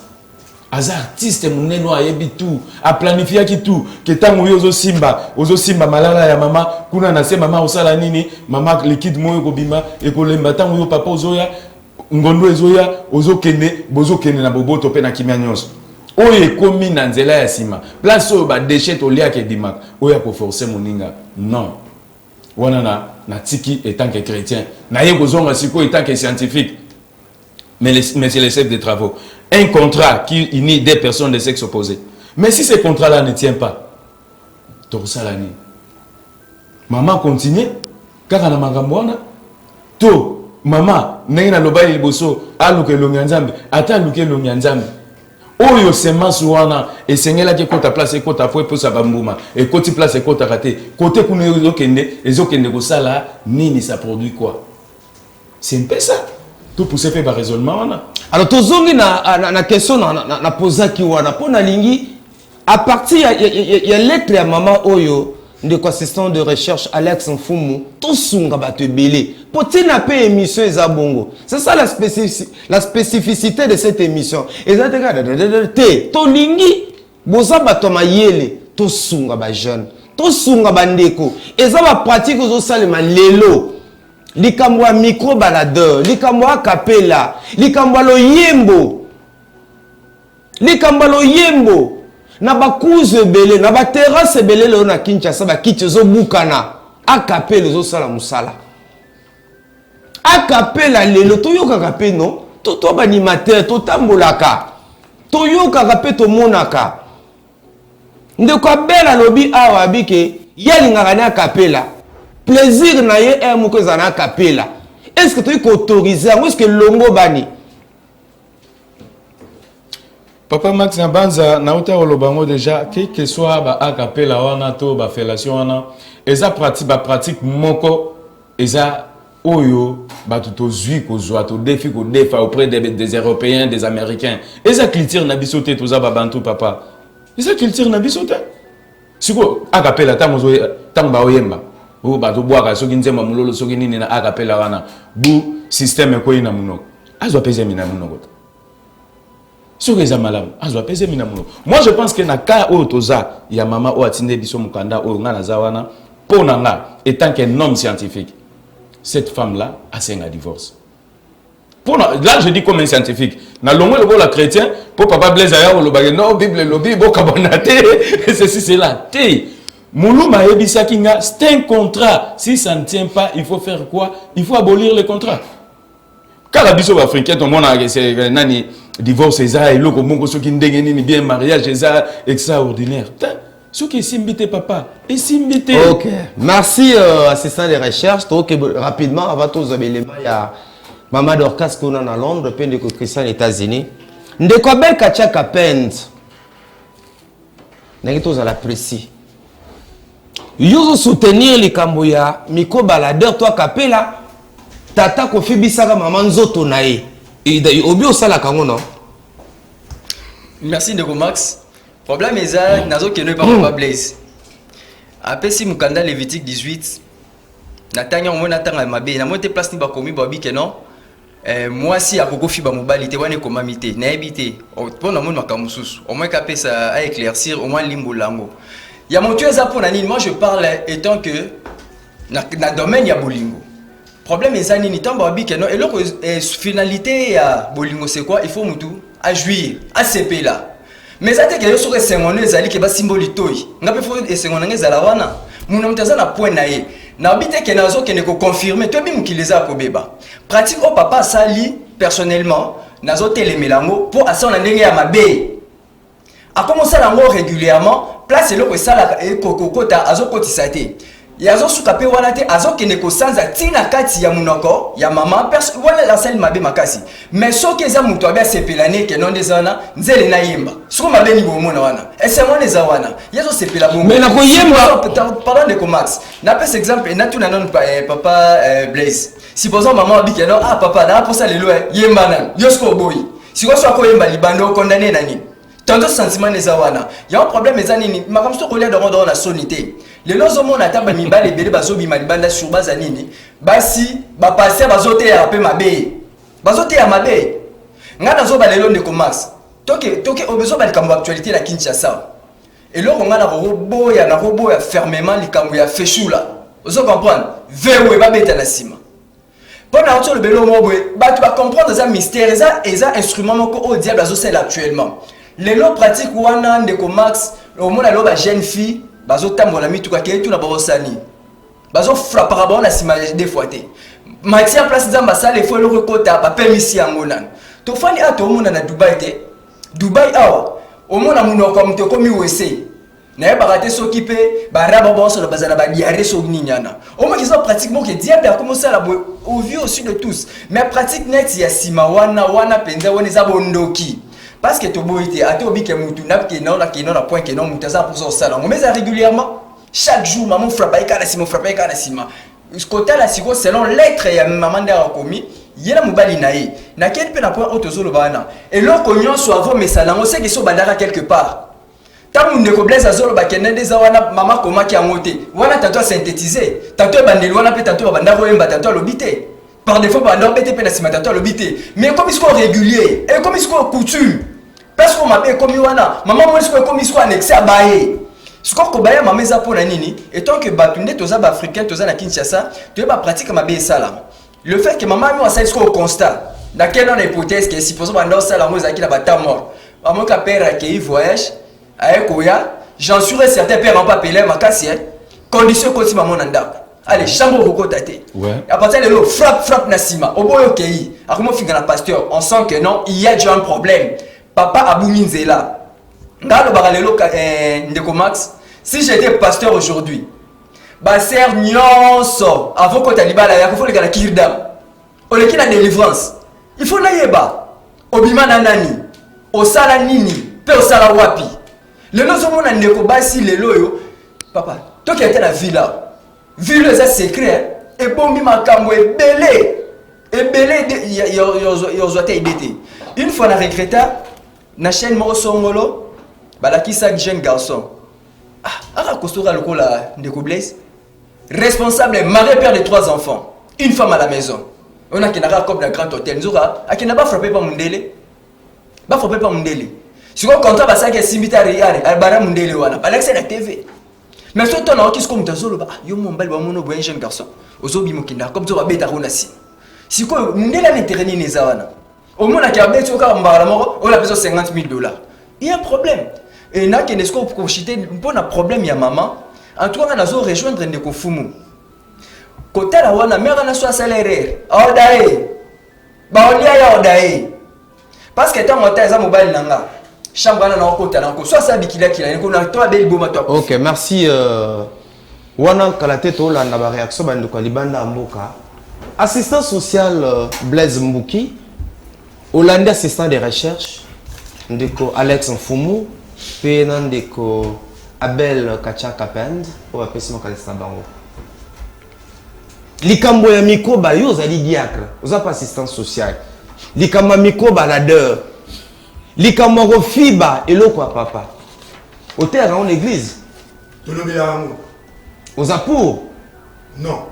aza artiste muneno ayebi tout a planifié ki tout ke tango yo ozo simba malala ya mama kuna na se mama osala nini mama liquide moyo kobima ekolemba tango yo papa ozoya ngondo ezoya ozokende bozokende na boboto pe na kimia nyonso oye komi na nzela ya sima place oyo ba déchet olia ke dimak oya ko forcer moninga non wana na tiki étant que chrétien na ye kozonga siko étant que scientifique mais c'est le chef de travaux un contrat qui unit des personnes de sexe opposé, mais si ce contrat là ne tient pas to salani maman continue kaka na makambo wana to Mama, nena lobali liboso aluke longanzambe, ata aluke longanzambe. Oyo semence wana esengela ke kota place kota po sa bambuma et koti place kota raté. Côté kuna ezokende ko sala nini ça produit quoi? C'est un peu ça. Tout pour se faire par raisonnement wana. Alors tozongi na question na posa ki wana pona lingi à partir ya lettre ya maman oyo ndeko assistant de recherche Alex Mfumu tosunga bato belé potina pe émission eza bongo. C'est ça la spécificité de cette émission. Te tolingi boza bato mayele tosunga ba jeune tosunga bandeko eza ba pratique zo salema lelo likambo ya micro baladeur likambo ya capella likambo lo yembo na bakuze belé na ba terrasse belé le na Kinshasa ba kiti zo bukana a capella zo sala musala a capella lelo toyoka kape non to ba animateur to tambolaka toyoka kape to monaka ndeko abela lobi awa bike yalingaka na capella plaisir na ye moko ezana capella. Est-ce que tu es autorisé? Est-ce que longo bani? Papa Max Nabanza na uta olobango déjà que soit ba a capella wana to ba fellation wana eza pratique moko eza oyo ba tuto zui ko zwa to défi ko défa auprès des Européens, des Américains. Eza culture na bisoté to za ba bantu papa. Eza culture na bisoté. Siko a capella tamba oyemba. O ba to boaka soki nzema mulolo soki nini na a capella wana bu système ko ina munoko. Azwa peze mina munoko. Moi je pense que na ka o toza ya mama o atinde biso mukanda o ngana zawana ponanga étant qu'un homme scientifique cette femme là a signé un divorce. Là je dis comme un scientifique na longo le la chrétien pour papa Blaise aya lo bagé non bible lobi bo kabonate ceci c'est là té muluma ebisa kinga c'est un contrat si ça ne tient pas il faut faire quoi il faut abolir le contrat. Car la biso africaine tout le monde a c'est nani divorce eza et loko mongo soki ndenge nini bien mariage eza extraordinaire. Ce qui est simbité papa et simbité. OK. Merci assistant de recherche. Donc rapidement avant tous les éléments il y a Maman Dorcas qu'on a à Londres, peine de Christian aux États-Unis. Ndeko bel kachaka pent. Nagi tous à l'apprécier. Yo soutenir les Camboya, miko baladeur toi capella. Tata kofi bisaka maman nzoto nae. Obi osala kango non. Merci Ndeko Max. Problème est ça, nazo que ne pas Papa Blaise. Après si mukanda Lévitique 18, natanya on natanga mabe, na monte place ni ba komi ba bi que non. Moi si akoko fi ba mobali te wane komamité, na ebité. Pour na mon makamususu, au moins capé ça à éclaircir au moins limbo lango. Ya mon tuer ça pour nani, moi je parle étant que na domaine ya bolingo. Problème est ça ni tamba bi que non et l'autre finalité ya bolingo c'est quoi? Il faut mutu à jouir, à CP là. Mais ça te que sur les secondes ezali ke ba symbole toy. Ngape faut et secondes ezala wana. Muna mutaza na point na ye. Na bité que nazo que ne ko confirmer to bim ki les a ko beba. Pratique au papa sali personnellement nazo telemelango pour asa na ndenge ya mabe. A commencer lango régulièrement place le ko sala e kokota azo kotisa te. Yazo sukape wana te azo kene ko sanza tina kati ya munoko ya mama personne wala la sel mabe makasi mais so ke za muto abia sepelane ke non dezana nzele na yemba soko mabe ni bomona wana ese mona za wana yazo sepela bomona mais na ko yemba parlant de Comax na pes exemple na tuna non papa Blaise si posons maman abi ke non ah papa na pour ça lelo yemba nan yosko boy si ko so ko yemba libando condamné nani tanto sentiment les awana il y a un problème les anini makamso ko le dans la sonité les lozo mona taba mibale bele bazobi malibanda sur bazanini basi ba passer bazote ya pe mabe bazote ya mabe ngana zo ba lelo Ndeko Max toke obezo ba likambo actualité la Kinshasa et là on ngana roboya fermement likambo ya feshula ozo comprendre vewe ba beta na sima pona auto le belo mobwe ba tu vas comprendre ça mystère ça instrument moko au diable azo celle actuellement les lots pratiques wana Ndeko Max au monde alo ba jeune fille bazo tambola mituka ke tu na babosani bazo frappera ba na sima des fois té matière place zamba sale faut le recota ba permis yango nan to fani ato mona na Dubai awa au mona munoko mto komi wese na ba raté s'occuper ba raba ba so bazana ba diarrhée so ninyana au moins ils ont pratiquement que diable a commencé à la au vu au sud de tous mais pratique net ya sima wana penza wana za bondoki. Parce que tu boite à tout bique mutu n'a que non la point que non mutaza pour son salon mais régulièrement chaque jour maman frappe avec la sima frappe avec la sima ce côté là siko selon lettre ya maman da commis yena mobali nae na quel pe na point autozolo bana et l'on cognon soit avant mais ça là on sait que so bandara quelque part tant que ndeko Blaise azolo bakende deza wana mama koma ki amote wana tantôt synthétiser tantôt bandeli wana pe tantôt banda koyemba tantôt lobité par défaut banda bete pe na sima tantôt lobité mais comme ils sont réguliers et comme ils sont coutume parce qu'on m'a comme wana maman moi comme ils sont annexé à baé ce qu'on kobaya maman za pona nini et tant que batunde toza ba africain toza na Kinshasa tu ba pratique ma be sala le fait que maman moi ça ce qu'on constat dans quelle hypothèse que supposons banda sala moi za ki na bata mort maman ka père qui voyage j'en suis certain père en papier ma casse condition que si maman nandako allez chambre roko tate à partir de l'eau frappe nasima au boyo kei à comment finir la pasteur on sent que non il y a déjà un problème papa abouminzela ngalo bagalelo ndeko Max si j'étais pasteur aujourd'hui ba ser nyonso avant que talibala ya ko faut le gala kirdam o le kina délivrance il faut naïeba obima nani osala nini pe osala wapi lelo zomona ndeko basi lelo yo papa to qui était la villa ville ça secret et bombi makambo ebele yo zote idete une fois na regretta na chaîne mo songolo balaki sa jeune garçon aka kostora lokola ndeko Blaise responsable mari père de 3 enfants une femme à la maison on a kinaka comme dans grand hôtel nzora akina ba frapper pas mundele ba frapper pas mundele si on compte ça que simbita riare albara mundele wana alexa na TV mais ce temps là qui se comme tazolo ba yo mombali ba mono boyen jeune garçon ozobi mokinda comme ça ba beta rona si ko mundele l'intérêt ni nezawana au moins la beta au ka mbala moko on a besoin $50,000 il y a un problème et na kenesko pour chiter pour un problème ya maman en tout cas nazo rejoindre ndeko fumu côté la wana mère na so salaire odae ba olia ya odae parce que tant mota za mobile nanga chambre na okota na ko so sa bikila kila ko na to abel boma to. OK, merci wana kala teto la na ba réaction bande ko libanda mboka assistant social Blaise Mbuki Hollandais assistant de recherche ndeko Alex Mfumu pe ndeko Abel Kachaka Pend o apesimo kala bango likambo ya mikoba yo zali diacre oza pas assistant social likambo mikoba la deur likambo ko fiba eloko ya papa au terre en église to lo bien oza pour non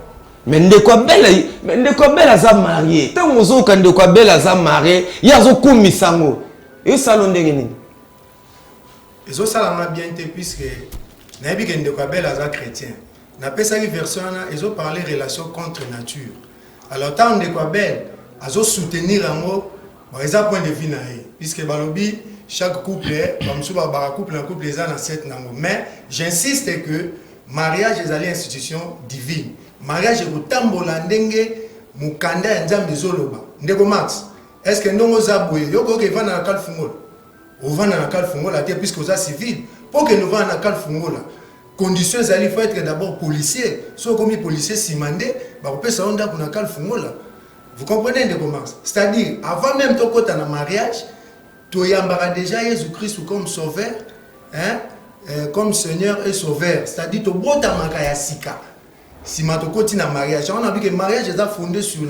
mais ndeko bela za marié tant ozo ka ndeko bela za marié ya zo kumisango e salon ndenge nini ezo salama bien te puisque na bi ke ndeko bela za chrétien na pesa ki version na ezo parler relation contre nature alors tant de quoi belle azo soutenir amour par exemple point de vue na puisque balobi chaque couple bamsuba ba couple na couple eza na set nango mais j'insiste que mariage ezali institution divine mariage ekotambola ndenge mukanda ya nzambe zoloba ndeko Max est-ce que ndongo za boye yoko ke vana na kalfungola ovana na kalfungola te puisque oza civil pour que nous vana na kalfungola conditions il faut être d'abord policier soit comme policier simandé bah on peut ça on a pour nakal fungola vous comprenez de comment c'est-à-dire avant même ton côté en mariage tu y as déjà Jésus-Christ comme sauveur hein comme Seigneur et sauveur c'est-à-dire tu bota makaya sika si ma to côté en mariage on a vu que le mariage est fondé sur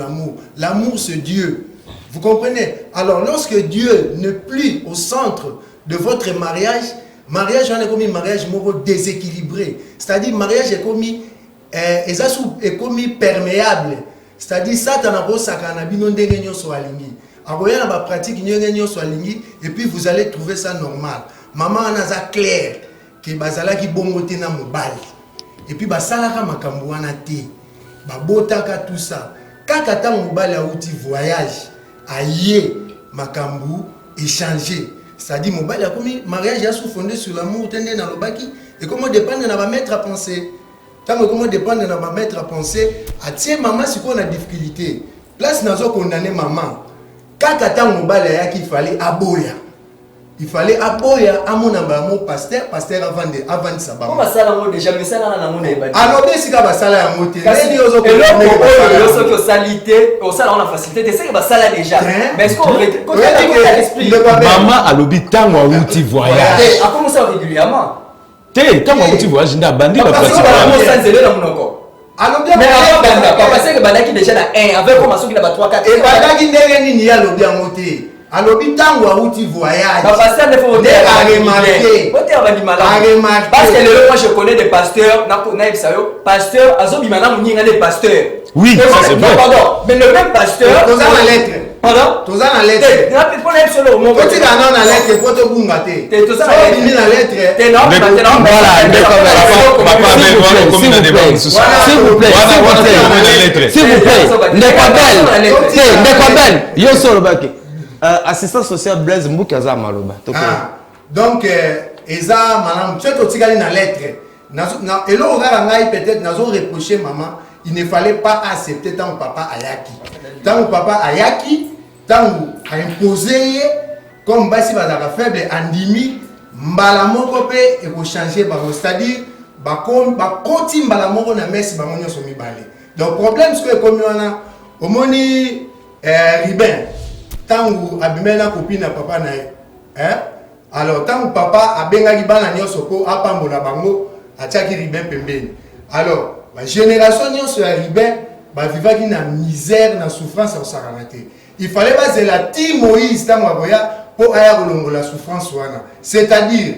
l'amour c'est Dieu vous comprenez alors lorsque Dieu n'est plus au centre de votre mariage on est comme mariage déséquilibré. C'est-à-dire mariage est comme perméable. C'est-à-dire ça t'en a beau sakanabi non dengenyo soalingi. Aboya na ba pratique nyengenyo soalingi et puis vous allez trouver ça normal. Maman anaza clair que bazala ki bongote na mobali. Et puis basala ka makambo wana te. Ba botaka tout ça. Kaka ta mobali a outil voyage aye makambo échanger. C'est-à-dire mon bail a commis mariage a fondé sur l'amour tendé dans le baki et comment dépendre na ba mettre à penser tant que comment dépendre na ba mettre à penser à tiens maman si qu'on a difficulté place nazo condamner maman kaka tant mon bail a qu'il fallait aboya à mon ambamo pasteur avant ça ba comment ça là déjà mais ça là na mon ebadi alors bien si ka ba sala ya moté et l'autre que salité au ça on a facilité c'est que ba sala déjà mais est-ce qu'on maman a lobi tango a outi voyage a comment ça régulièrement te tango a outi voyage nda bandi ba pratique ça c'est là monoko alors bien mais avant papa c'est que bandaki déjà na 1 avec comment ça qui na ba 3 4 et bandaki ndenge nini ya lobi ya moté alobi tango awuti voyage pasteur ne faut remarquer parce que moi je connais des pasteurs pasteur azobimana muninga des pasteurs. Oui, ça c'est vrai. Pardon, mais le même pasteur toza na lettre. Pardon? Toza na lettre. Pour les solo mon petit ganon na lettre pour te bunga te. Toza na lettre. T'es non, s'il vous plaît. Yo solo baki. Assistant social Blaise Mbouki aza maloba. Donc eza manam tu to tigali na lettre. Na elo ngara ngai peut-être nazo reprocher maman. Il ne fallait pas accepter tant papa ayaki. Tant papa ayaki, tant a imposé comme basi bazaka faible andimi mbala moko pe et ko changer ba c'est-à-dire ba koti mbala moko na messe ba monyo so mibale. Donc problème c'est que comme wana omoni Ribin tant abimena copine papa na hein alors tant papa abengaki bana nyoso ko apambola bango atiaki Ribin pembeni. Alors la génération nyonso ya Ribin ba vivaki na misère na souffrance au saranate. Il fallait pas la ti Moïse tango aboya po aya kolongola souffrance wana. C'est-à-dire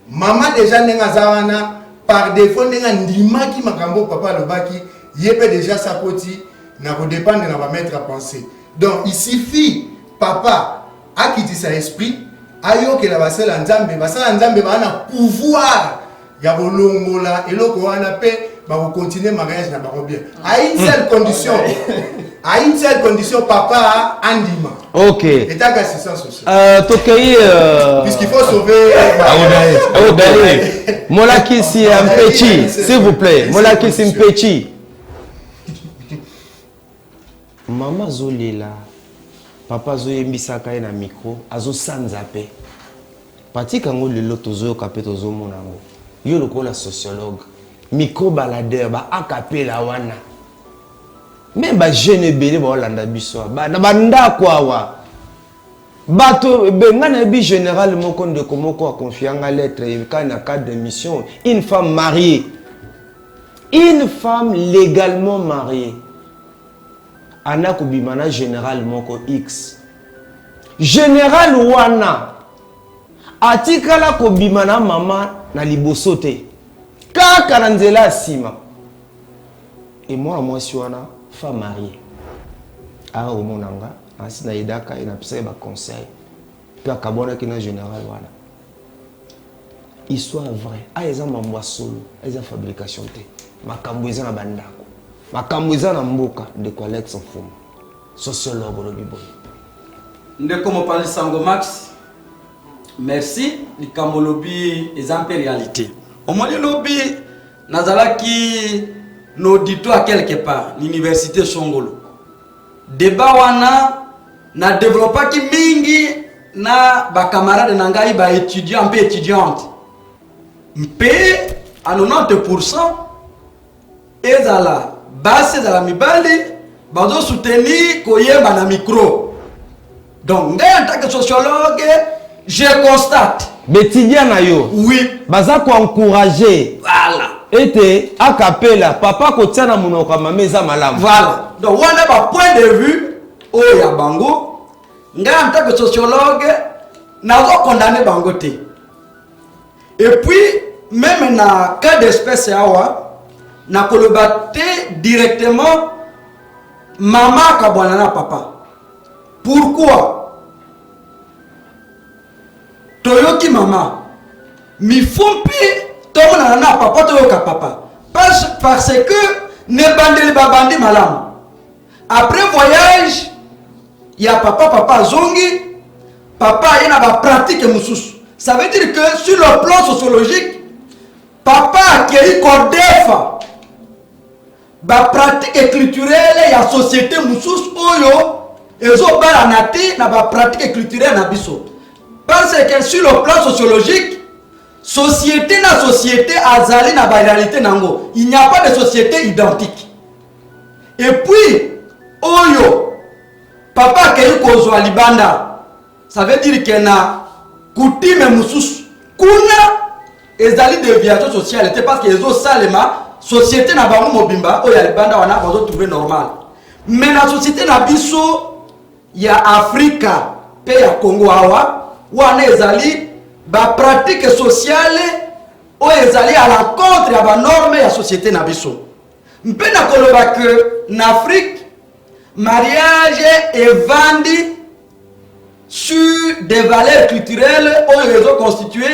maman déjà ndenga zawana par défaut ndenga ndimaki makambo papa lobaki yepé déjà sa poti na ko dépendre na ba mettre à penser. Donc il suffit papa akiti sa esprit ayo ke la basela nzambe ba na pouvoir ya kolongola eloko wana pe va continuer mariage na baro bien. À une seule condition. À une seule condition, papa andima. Ok. Et ta assistance sociale. Puisqu'il faut sauver. Molaki si un petit, s'il vous plaît. Molaki si un petit. Maman Zolela, papa Zoyembisaka na micro, azo sanzape. Pati kango lelo tozo kapé tozo monango. Yo loko la sociologue. Micro baladeur ba acapella wana même ba jeune belé ba olanda biso ba na banda kwa wa bato bengana bi général moko de komoko a confié en lettre kana cadre de mission une femme mariée légalement mariée ana kubimana général moko X général wana atikala kubimana mama na liboso te kaka nzela sima et moi si wana femme mariée a au monanga asina idaka ina pesa ba conseil puis akabona kina général wana histoire vraie a eza mambo solo eza fabrication te makambo eza na bandako makambo eza na mboka de collecte sans fond sociologue lobi boy ndeko mopali sango max merci likambo lobi eza en réalité au moins lobby nazalaki n'audito à quelque part l'université Songolo débat wana na développa ki mingi na ba camarade na ngai ba étudiant pe étudiante mpe à 90% ezala base ezala mibali bazo soutenir koyeba na micro donc ngai en tant que sociologue je constate Betidia na yo. Oui. Baza ko encourager. Voilà. Ete akapela papa ko tiana munoka mameza malamu. Voilà. Donc on a un point de vue au ya bango. Nga en tant que sociologue nazo condamner bango te. Et puis même na cas d'espèce awa na kolobate directement maman kabwana na papa. Pourquoi? Toyoki mama mi fompi tomona na papa toyoka papa parce que ne bandeli babandi malam après voyage ya papa zongi papa yana ba pratique mususu ça veut dire que sur le plan sociologique papa qui kodefa ba pratique culturelle ya société mususu oyo ezo bala nati na ba pratique culturelle na biso. Parce que sur le plan sociologique, société na société azali na ba réalité nango. Il n'y a pas de société identique. Et puis, oyo, papa keyu kozwa libanda, ça veut dire que na coutume mususu, kuna ezali déviation sociale, c'est parce que ezo salema société na bango mobimba oyo libanda wana bazo trouver normal. Mais la société na biso ya Afrika pays ya Congo awa wana ezali ba pratique sociale o ezali à l'encontre ya ba norme ya société na biso. Mpe na koloba que en Afrique mariage est vendu sur des valeurs culturelles ou ils ont constitué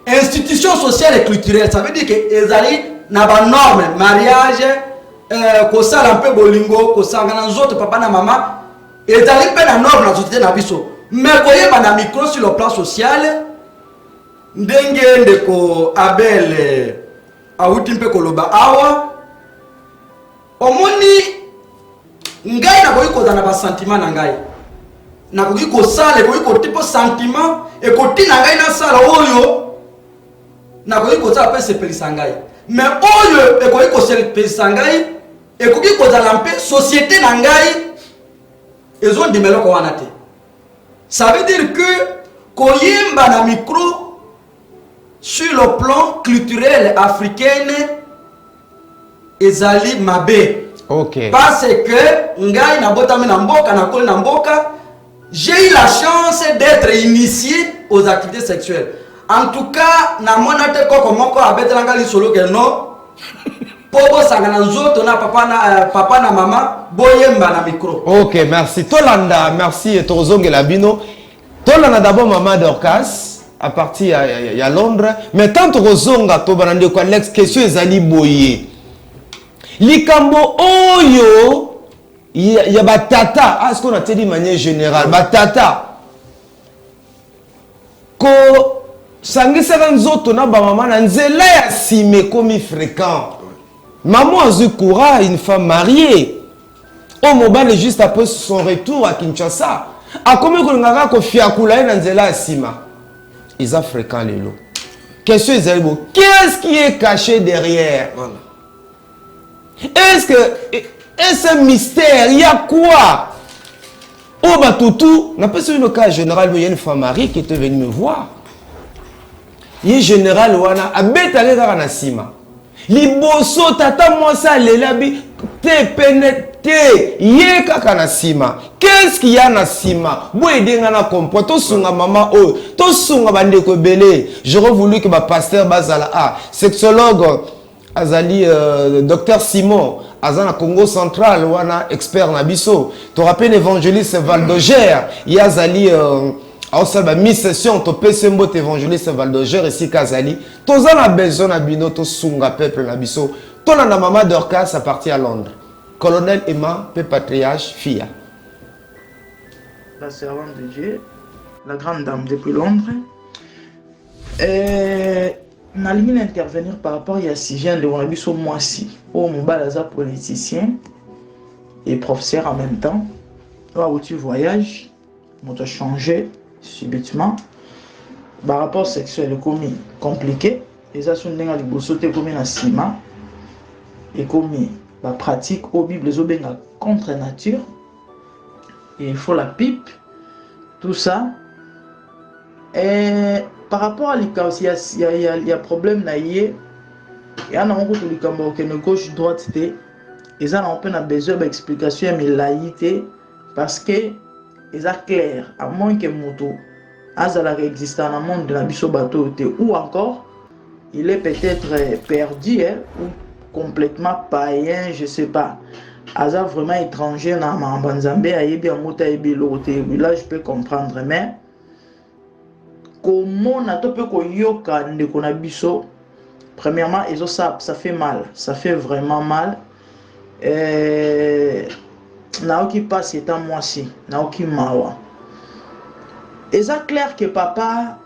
institution sociale et culturelle. Ça veut dire que ezali na ba norme mariage kosala un peu bolingo kosanga na nzoto papa na mama ezali pe na norme na société na biso. Mais koyeba na micro sur le plan social ndenge ndeko Abel auti mpe koloba awa omoni ngai na koyi kozana ba sentiment na ngai na koyi kosala koyi kotipo sentiment e kotina ngai na sala oyo na koyi kozala pe sepelisa ngai mais oyo e koyi kosepelisa ngai e koyi kozala mpe société na ngai ezondimela ko wana te. Ça veut dire que koyemba na micro sur le plan culturel africain ezali mabe. Ok. Parce que ngai na botami na mboka na koli na mboka, j'ai eu la chance d'être initié aux activités sexuelles. En tout cas, na monate koko moko abetelanga li solo que non. Pobo sangana nzoto na papa na mama boyemba na micro. Ok, merci. Tolanda, merci Tozonge Labino. Tolanda d'abord Maman Dorcas à partir à Londres. Mais tant Tozonga Tobanande quoi l'ex question ezali boye. Likambo oyo y a batata, ah ce qu'on a dit de manière générale, batata. Ko sangisa nzoto na ba maman na nzela ya sime comme fréquent. Maman Azukura, une femme mariée. Au mobile juste après son retour à Kinshasa. A combien qu'on a ko fiakula na nzela ya sima. Ils ont fréquent les lots. Question qu'est-ce qui est caché derrière? Voilà. Est-ce un mystère? Il y a quoi? Oh bah tout, n'a pas eu un cas général, il y a une femme mariée qui était venue me voir. Il y a général wana a bétalé dans la sima. Liboso tata moi ça les labi te pénété yé kaka na sima. Qu'est-ce qu'il y a na sima? Boye na comprendre to sunga maman oh to sunga bande ko belé. J'aurais voulu que ma pasteur bazala sexologue Azali docteur Simon Azana Congo central wana expert na biso. Tu rappelles évangéliste Valdoger, il y a Azali a mis session to pesembo évangéliste Valdoger ici Kazali. Toza na besoin na bino to sunga peuple na biso. To na Maman Dorcas à partir à Londres. Colonel Emma pe patriarche Fia. La servante de Dieu, la grande dame depuis Londres. Nalingi intervenir par rapport à Sijan de Wanabiso Moisi, au Mobalaza politicien et professeur en même temps. Là où tu voyages, on t'a changé subitement. Par rapport sexuel, commis compliqué. Et ça, c'est un peu sauté comme un ciment. Et commis la pratique au Bible, les obéis contre nature. Et il faut la pipe. Tout ça. Et par rapport à l'ICAOS, il y a problème naïe. Il y a un peu de gauche droite. Et ça, on a besoin d'explication mais laïté parce que c'est clair, à moins que moto azala existe dans le monde de la biso bateau ou encore il est peut-être perdu ou complètement païen, je sais pas. Aza vraiment étranger dans Mambanzambe, ayebi amota ayebi l'autre. Là je peux comprendre mais comment on a tout peu koyoka ndeko na biso. Premièrement, ça fait mal, ça fait vraiment mal. Naoki passe étant moi si, Naoki mawa. Et c'est clair que papa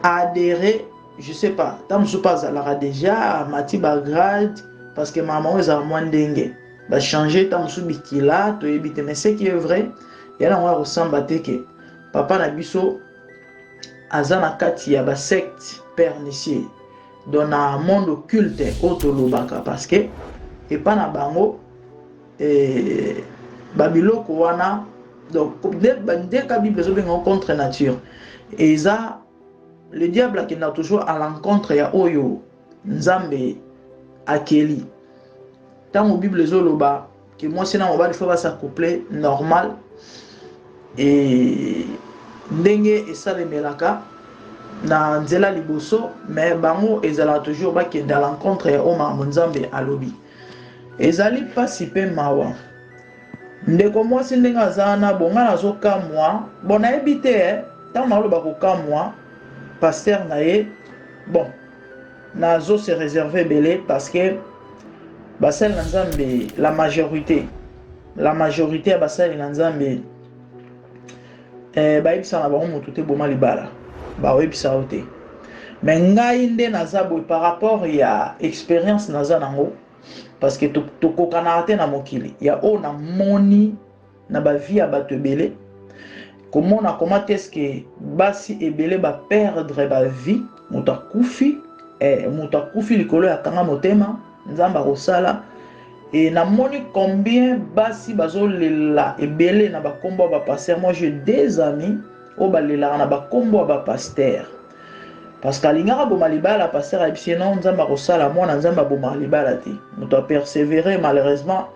a adhéré, je sais pas, tant je passe à la déjà, Mati Bagrad, parce que maman est à moins dengue. Va changer tant je suis là, tu es mais ce qui est vrai, il y a un ressemble à que papa n'a biso azana kati ya ba secte pernicier dans un monde occulte autolobaka parce que et pas na bango et babilo wana donc dès que Bible est contre nature et ça le diable qui n'a toujours à l'encontre ya oyo nzambe akeli tant au Bible zoloba que moi c'est na on va il faut s'accoupler normal et ndenge esalemelaka na nzela liboso mais bango ezala toujours bakende à l'encontre ya o makambo nzambe alobi ezali pasi mpe mawa ndeko mwasi ndenge aza wana bonga nazokamwa bon nayebi te ntango naoloba kokamwa paster na ye bon nazo se réserve ebele parce que basali na nzambe la majorité ya basali na nzambe bayebisa na bango motu te boma libala baoyebisa yo te mais ngai nde naza boye par rapport ya expérience naza nango parce que tokokanaka te na mokili ya oyo namoni na bavie ya bato ebele komona koma te eske basi ebele baperdre bavie moto akufi likolo ya kanga motema nzambe akosala et namoni combien basi bazolela ebele na bakombo ya bapaster. Moi j'ai des amis oyo balelaka na bakombo ya bapaster parce que alingaka boma libala paster ayebisi non nzambe akosala mwana nzambe abomaka libala te moto apersévere malheureusement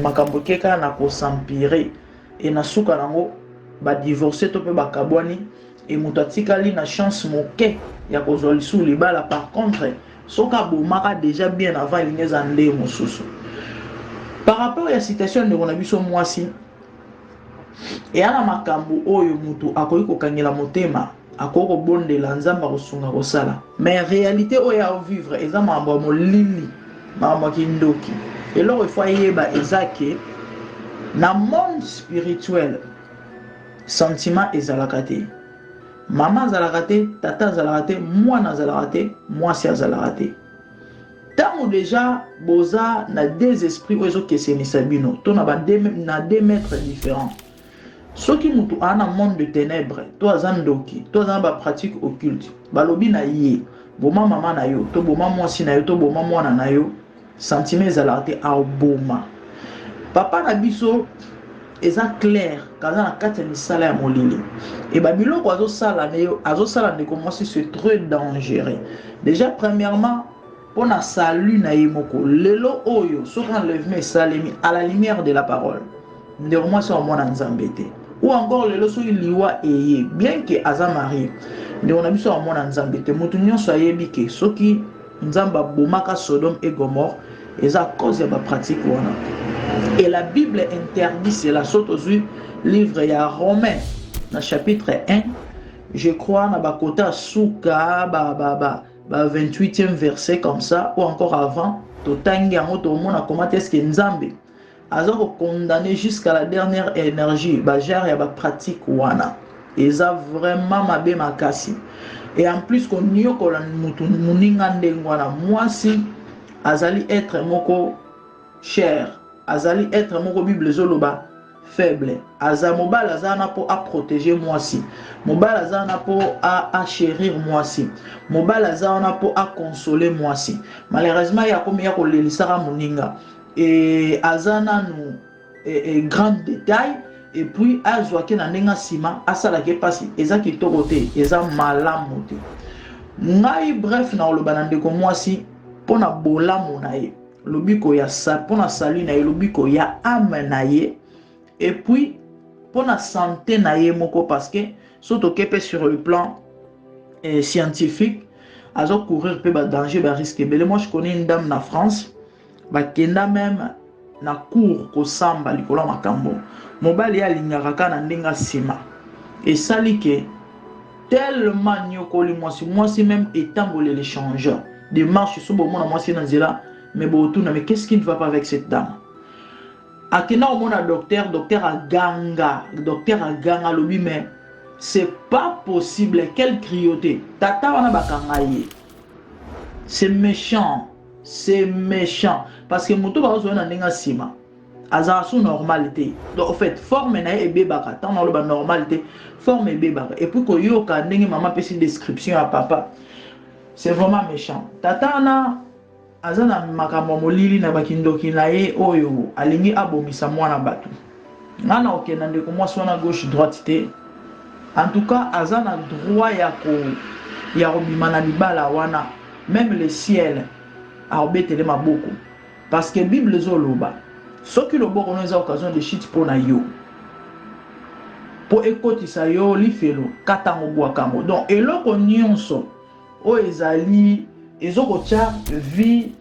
makambo ekeka na kosampire et na suka nango badivorce to mpe bakabwani et moto atikali na chance moke ya kozwa lisusu libala. Par contre soki abomaka déjà bien avant elingi eza nde mosusu par rapport ya citation ndeko na biso mwasi eya na makambo oyo moto akoki kokangela motema akoki kobondela nzambe akosunga kosala mais réalité oyo aovivre eza makambo ya molili makambo ya kindoki eloko efo ayeba eza ke na monde spirituel sentiment ezalaka te mama azalaka te tata azalaka te mwana azalaka te mwasi azalaka te ntango deja boza na deux esprits oyo ezokesenisa bino to na deux maîtres différents soki mutu aa na monde de ténèbres to aza ndoki to aza na bapratique occulte balobi na ye boma mama na yo to boma mwasi na yo to boma mwana na yo sentiment ezalaka te aboma papa na biso eza clair kaza na kati ya misala ya molili et babiloko azosala ndeko mwasi c'est très dangereux déjà premièrement pona salut na ye moko lelo oyo soki enlèvement esalemi à la lumière de la parole ndeko mwasi amona nzambe te ou encore lelo soki liwa eye bien que aza marié ndeko na biso amona nzambe te motu nyonso ayebi ke soki nzambe abomaka Sodome et Gomorre eza à cause ya bapratique wana. Et la Bible interdit cela. Saute aux livre ya Romains, dans chapitre 1, je crois, na bakota souka, 28e verset comme ça, ou encore avant, totangi yango to mona comment est-ce que nzambe azo condamné jusqu'à la dernière énergie, genre ya ba pratique wana. Et ça vraiment mabe makasi. Et en plus qu'on nyokola mutu muninga ndengwana mwasi azali être moko cher. Azali être moko Bible zoloba faible. Aza mobile azana po a protéger mwasi. Mobile azana po a chérir mwasi. Mobile azana po a consoler mwasi. Malheureusement ya komi ya kolelisaka muninga. Et azana nous grand détail et puis azwake na ndenga sima asala ke pasi eza kitoko te eza malamu te. Ngai bref na oloba na ndeko mwasi pona bolamu na ye. Lobiko ya sa pona salut na ye lobiko ya âme na ye et puis pona santé na ye moko parce que surtout que sur le plan scientifique azo courir pe ba danger ba risque bele. Moi je connais une dame na France ba kenda même na cour ko samba likolo makambo mobali ya lingaka na ndenga sima et sali ke tellement nyokoli mwasi même étambole l'échangeur des marches sous bon mwasi na nzela. Mais qu'est-ce qui ne va pas avec cette dame? Akena au monde docteur Aganga lobi mais c'est pas possible quelle cruauté. Tata wana bakangaye. C'est méchant parce que moto ba zo na ndenga sima. Aza sous normalité. Donc en fait forme na e bebaka tant na lo ba normalité forme e bebaka et puis ko yoka ndenge maman pesi description à papa. C'est vraiment méchant. Tata na azana makambo molili na bakindoki na ye oyo alingi abomisa mwana batu ngana okenda ndeko mwasi wana gauche droite te en tout cas azana droit ya kobima na libala wana même le ciel aobetele maboko parce que Bible zoloba soki loboko no eza occasion de chute pona yo po ekotisa yo lifelo katango bwakango. Donc eloko nyonso o ezali ezokotia vie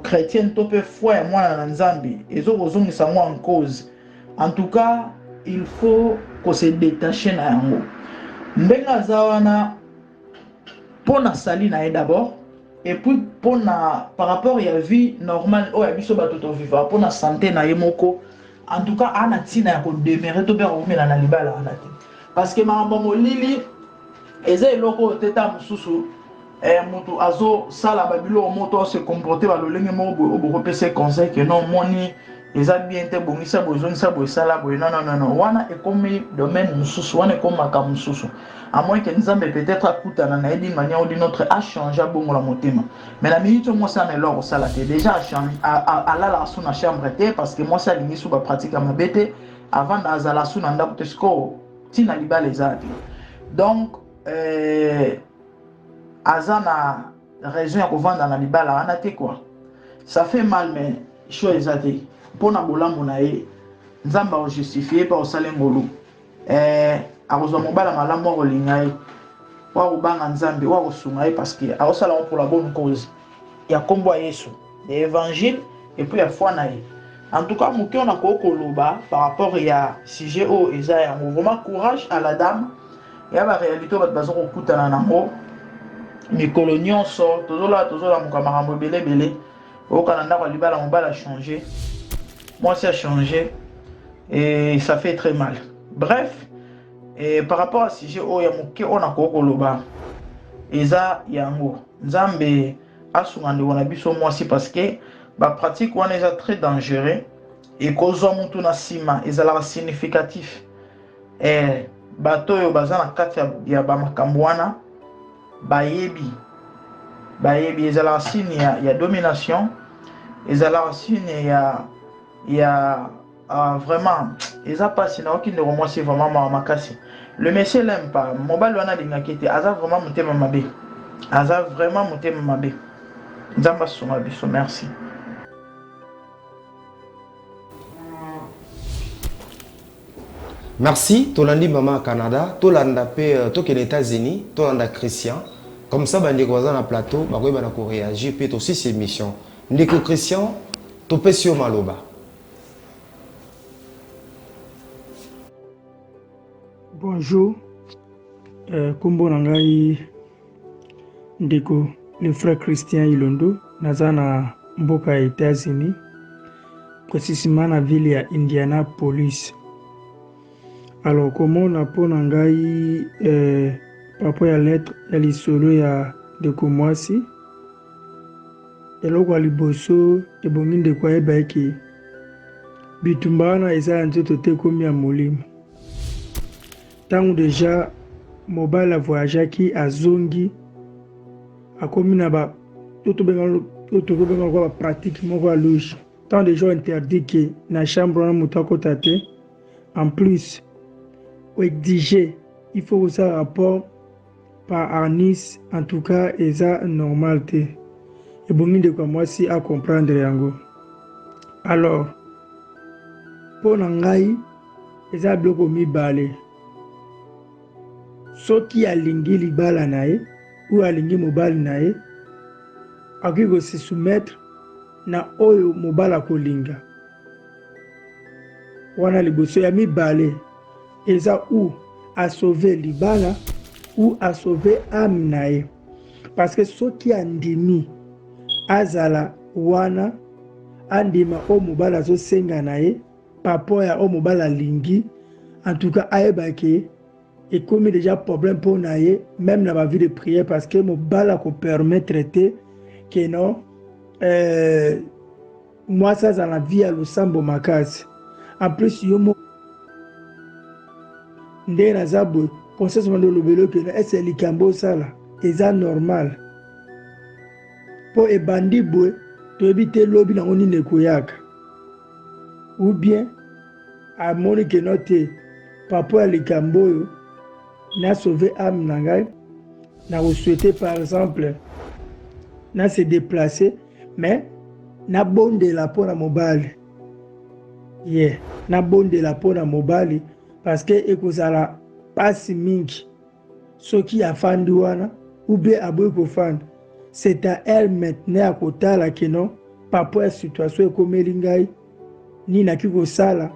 chrétienne to pe foi ya mwana na nzambe ezokozongisa ngo en cause. En tout cas, il faut qu'on se détache na yango. Ndenga zawana pona sali na d'abord et puis pona par rapport à la vie normale o ya biso bato to vivre pona santé na yemoko. En tout cas, ana tina ya ko demeurer to be romela na libala ana te. Parce que makambo molili eza eloko teta mususu moto azo sala babilo moto se comporter ba lolenge mo bo pese conseil que non moni eza bien te bongisa bozongisa bo sala bo non wana e comme domaine mususu wana e comme makambo mususu à moins que nzambe peut-être akutana na d'une manière ou d'une autre a changer bongo la motema. Mais la minute moi ça ne leur sala te déjà à la sous na chambre te parce que moi ça lingi sous ba pratique à mabete avant d'azala sous na ndako tesko tina libala ezati. Donc Azana raison ya kovanda na libala wana te quoi. Ça fait mal mais chose ezati. Pona bolambo na ye nzamba o justifier par salengolo. Akozwa mobala malamu olinga ye. Wa kubanga nzambe wa kosunga ye parce que akosala pour la bonne cause. Ya kombo Yesu, l'évangile et puis la foi na ye. En tout cas, muki on a kokoloba par rapport ya sujet o eza ya vraiment courage à la dame. Ya ba réalité ba bazo kokutana nango. Mikolo nyonso tozola mukamara belé o kananda ko libala mobala changer. Moi ça a changé et ça fait très mal. Bref, et par rapport à sujet o ya muki on a kokoloba eza yango. Nzambe asungande wana biso mwasi parce que ba pratique wana eza très dangereux et kozwa mutu na sima ezala significatif. Bato yo baza na kati ya ba makambo wana bayebi ezala signe ya domination, ezala signe ya vraiment eza pasi na okinde ko mwasi vraiment makasi. Le monsieur l'aime pas, mobile wana lingaki te aza vraiment mutema mabe. Aza vraiment mutema mabe. Nzamba soma biso, merci. Merci, Tolandi Maman Canada, Tolanda pe to les États-Unis, Tolanda Christian. Comme ça bandi ko na plateau, ba ko ba ko réagir pe aussi ces émissions. Ndeko Christian, to pe sur maloba. Bonjour. Kombo nangai ndeko le frère Christian Ilondo, nazana mboka ya États-Unis, précisément na ville ya Indianapolis. Alors comment on a pour nangai papa ya lettre ya lisolo ya ndeko mwasi eloko liboso ebongi ndeko ayeba eke bitumbana eza ya nzoto te komi ya molimo. Tango déjà mobile avoyageaki azongi akomi na ba tobenga kwa pratique moko ya louche. Tant de gens interdit que na chambre na moto akota te. En plus exiger il faut que ça rapport par Anis, en tout cas eza normal te. Et bongi de quoi moi si à comprendre yango. Alors pour ngai eza bloko mibale. Soki alingi libala nae ou alingi mobali nae akiko se soumettre na oyo mobala kolinga. Wana liboso ya mibale eza ou à sauver libala ou à sauver âme nae. Parce que soki andimi azala wana andima o mobala zo senga nae papo ya o mobala lingi, en tout cas aebake et comme déjà problème pour nae même na ba vie de prière parce que mobala ko permettre traiter que non moi ça dans la vie à losambo makasi. En plus yomo nde na zabo conscience de lobelo que est likambo sala eza normal po e bandi boy to ebite lobi na ngoni nekoyaka ou bien a moni que note papa likambo yo na sauver âme na ngai na vous souhaiter par exemple na se déplacer mais na bonde la pona mobile na bonde la pona mobile parce que ekozala pasi mingi soki afandi wana ou bien aboyi kofanda. C'est à elle maintenant à kotala que non papa ya situation ekomeli ngai ni naki kosala